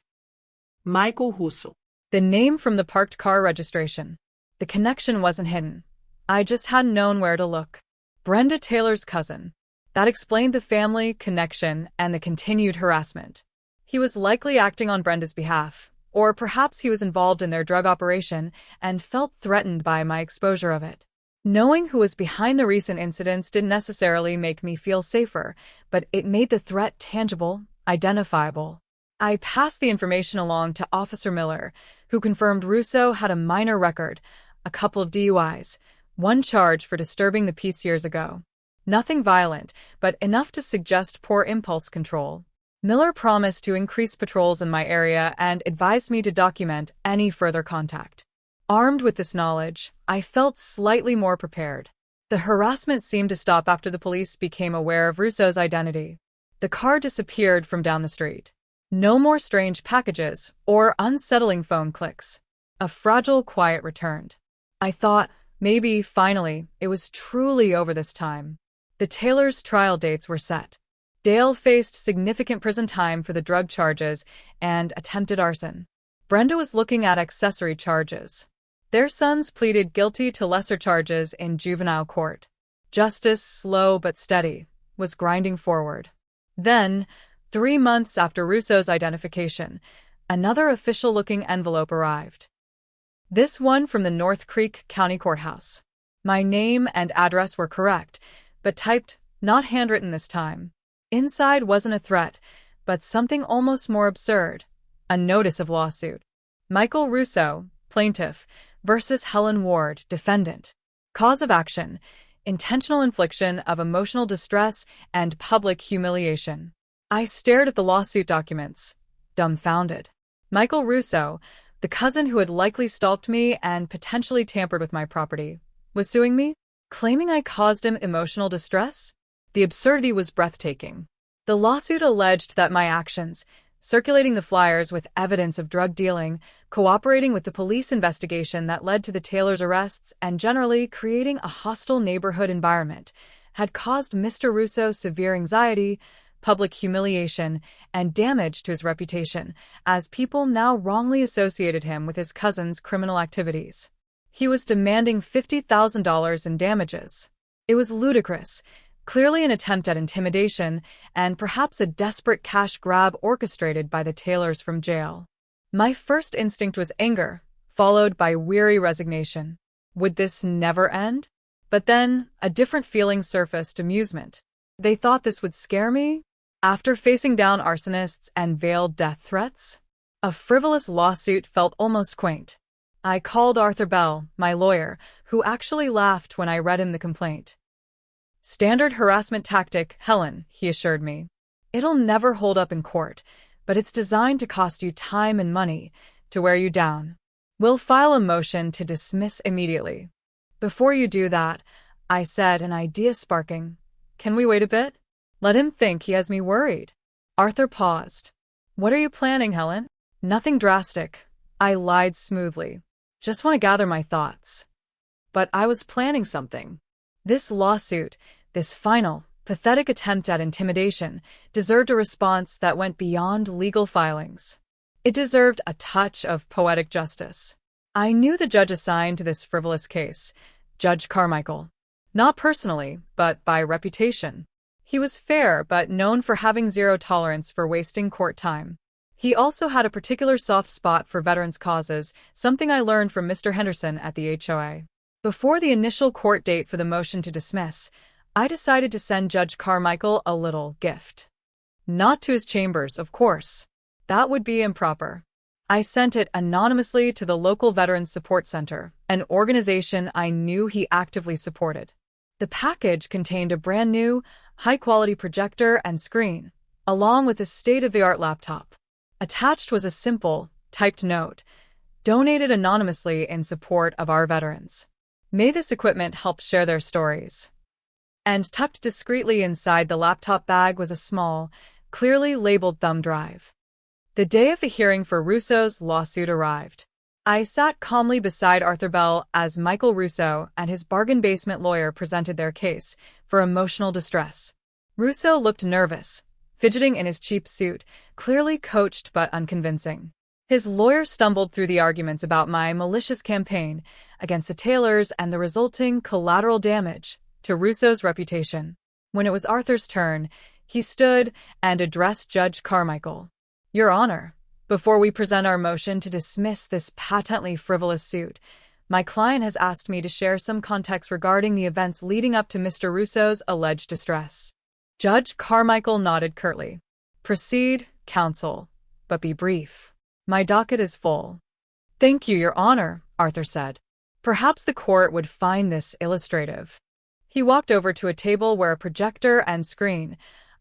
Michael Russo. The name from the parked car registration. The connection wasn't hidden. I just hadn't known where to look. Brenda Taylor's cousin. That explained the family connection and the continued harassment. He was likely acting on Brenda's behalf, or perhaps he was involved in their drug operation and felt threatened by my exposure of it. Knowing who was behind the recent incidents didn't necessarily make me feel safer, but it made the threat tangible, identifiable. I passed the information along to Officer Miller, who confirmed Russo had a minor record, a couple of DUIs, one charge for disturbing the peace years ago. Nothing violent, but enough to suggest poor impulse control. Miller promised to increase patrols in my area and advised me to document any further contact. Armed with this knowledge, I felt slightly more prepared. The harassment seemed to stop after the police became aware of Russo's identity. The car disappeared from down the street. No more strange packages or unsettling phone clicks. A fragile quiet returned. I thought, maybe, finally, it was truly over this time. The Taylors' trial dates were set. Dale faced significant prison time for the drug charges and attempted arson. Brenda was looking at accessory charges. Their sons pleaded guilty to lesser charges in juvenile court. Justice, slow but steady, was grinding forward. Then, 3 months after Russo's identification, another official-looking envelope arrived. This one from the North Creek County Courthouse. My name and address were correct, but typed, not handwritten this time. Inside wasn't a threat, but something almost more absurd. A notice of lawsuit. Michael Russo, plaintiff, versus Helen Ward, defendant. Cause of action: intentional infliction of emotional distress and public humiliation. I stared at the lawsuit documents, dumbfounded. Michael Russo, the cousin who had likely stalked me and potentially tampered with my property, was suing me, claiming I caused him emotional distress? The absurdity was breathtaking. The lawsuit alleged that my actions, circulating the flyers with evidence of drug dealing, cooperating with the police investigation that led to the Taylors' arrests, and generally creating a hostile neighborhood environment, had caused Mr. Russo severe anxiety, public humiliation, and damage to his reputation, as people now wrongly associated him with his cousin's criminal activities. He was demanding $50,000 in damages. It was ludicrous, clearly an attempt at intimidation, and perhaps a desperate cash grab orchestrated by the Taylors from jail. My first instinct was anger, followed by weary resignation. Would this never end? But then, a different feeling surfaced: amusement. They thought this would scare me? After facing down arsonists and veiled death threats? A frivolous lawsuit felt almost quaint. I called Arthur Bell, my lawyer, who actually laughed when I read him the complaint. "Standard harassment tactic, Helen," he assured me. "It'll never hold up in court, but it's designed to cost you time and money, to wear you down. We'll file a motion to dismiss immediately." "Before you do that," I said, an idea sparking, "can we wait a bit? Let him think he has me worried." Arthur paused. "What are you planning, Helen?" "Nothing drastic," I lied smoothly. "Just want to gather my thoughts." But I was planning something. This lawsuit, this final, pathetic attempt at intimidation, deserved a response that went beyond legal filings. It deserved a touch of poetic justice. I knew the judge assigned to this frivolous case, Judge Carmichael. Not personally, but by reputation. He was fair but known for having zero tolerance for wasting court time. He also had a particular soft spot for veterans' causes, something I learned from Mr. Henderson at the HOA. Before the initial court date for the motion to dismiss, I decided to send Judge Carmichael a little gift. Not to his chambers, of course. That would be improper. I sent it anonymously to the local Veterans Support Center, an organization I knew he actively supported. The package contained a brand new, high-quality projector and screen, along with a state-of-the-art laptop. Attached was a simple, typed note, "Donated anonymously in support of our veterans. May this equipment help share their stories." And tucked discreetly inside the laptop bag was a small, clearly labeled thumb drive. The day of the hearing for Russo's lawsuit arrived. I sat calmly beside Arthur Bell as Michael Russo and his bargain basement lawyer presented their case for emotional distress. Russo looked nervous, fidgeting in his cheap suit, clearly coached but unconvincing. His lawyer stumbled through the arguments about my malicious campaign against the Taylors and the resulting collateral damage to Russo's reputation. When it was Arthur's turn, he stood and addressed Judge Carmichael. "Your Honor, before we present our motion to dismiss this patently frivolous suit, my client has asked me to share some context regarding the events leading up to Mr. Russo's alleged distress." Judge Carmichael nodded curtly. "Proceed, counsel, but be brief. My docket is full." "Thank you, Your Honor," Arthur said. "Perhaps the court would find this illustrative." He walked over to a table where a projector and screen,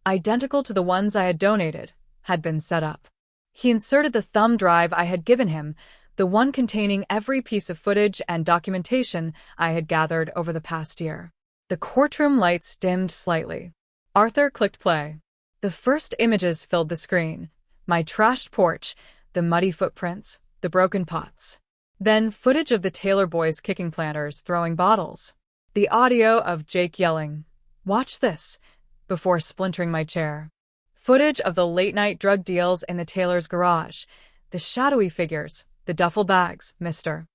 identical to the ones I had donated, had been set up. He inserted the thumb drive I had given him, the one containing every piece of footage and documentation I had gathered over the past year. The courtroom lights dimmed slightly. Arthur clicked play. The first images filled the screen. My trashed porch, the muddy footprints, the broken pots. Then footage of the Taylor boys kicking planters, throwing bottles. The audio of Jake yelling, "Watch this," before splintering my chair. Footage of the late-night drug deals in the Taylor's garage. The shadowy figures, the duffel bags, Mr.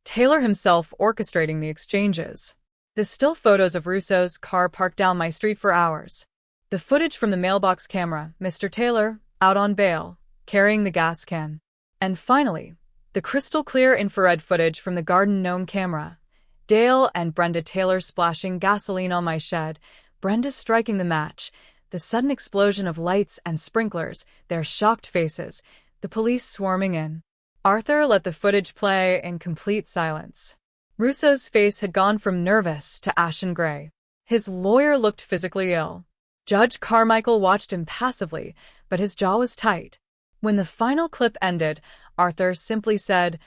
Taylor himself orchestrating the exchanges. The still photos of Russo's car parked down my street for hours. The footage from the mailbox camera, Mr. Taylor, out on bail, carrying the gas can. And finally, the crystal-clear infrared footage from the garden gnome camera. Dale and Brenda Taylor splashing gasoline on my shed, Brenda striking the match, the sudden explosion of lights and sprinklers, their shocked faces, the police swarming in. Arthur let the footage play in complete silence. Russo's face had gone from nervous to ashen gray. His lawyer looked physically ill. Judge Carmichael watched impassively, but his jaw was tight. When the final clip ended, Arthur simply said,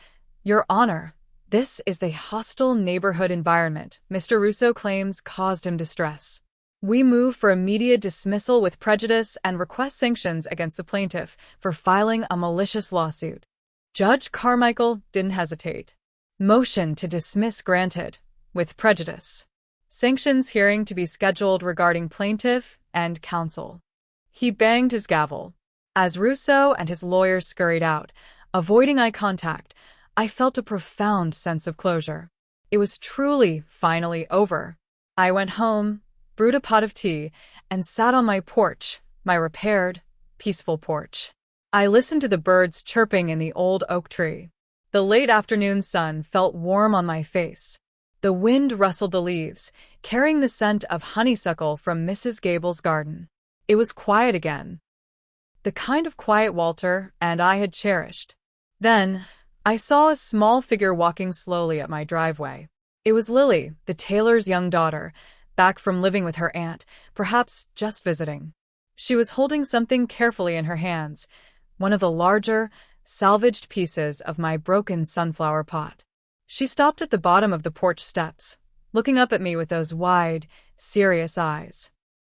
"Your Honor, this is the hostile neighborhood environment Mr. Russo claims caused him distress. We move for immediate dismissal with prejudice and request sanctions against the plaintiff for filing a malicious lawsuit." Judge Carmichael didn't hesitate. Motion to dismiss granted, with prejudice. Sanctions hearing to be scheduled regarding plaintiff and counsel. He banged his gavel. As Russo and his lawyers scurried out, avoiding eye contact, I felt a profound sense of closure. It was truly, finally over. I went home, brewed a pot of tea, and sat on my porch, my repaired, peaceful porch. I listened to the birds chirping in the old oak tree. The late afternoon sun felt warm on my face. The wind rustled the leaves, carrying the scent of honeysuckle from Mrs. Gable's garden. It was quiet again. The kind of quiet Walter and I had cherished. Then, I saw a small figure walking slowly up my driveway. It was Lily, the Taylor's young daughter, back from living with her aunt, perhaps just visiting. She was holding something carefully in her hands, one of the larger, salvaged pieces of my broken sunflower pot. She stopped at the bottom of the porch steps, looking up at me with those wide, serious eyes.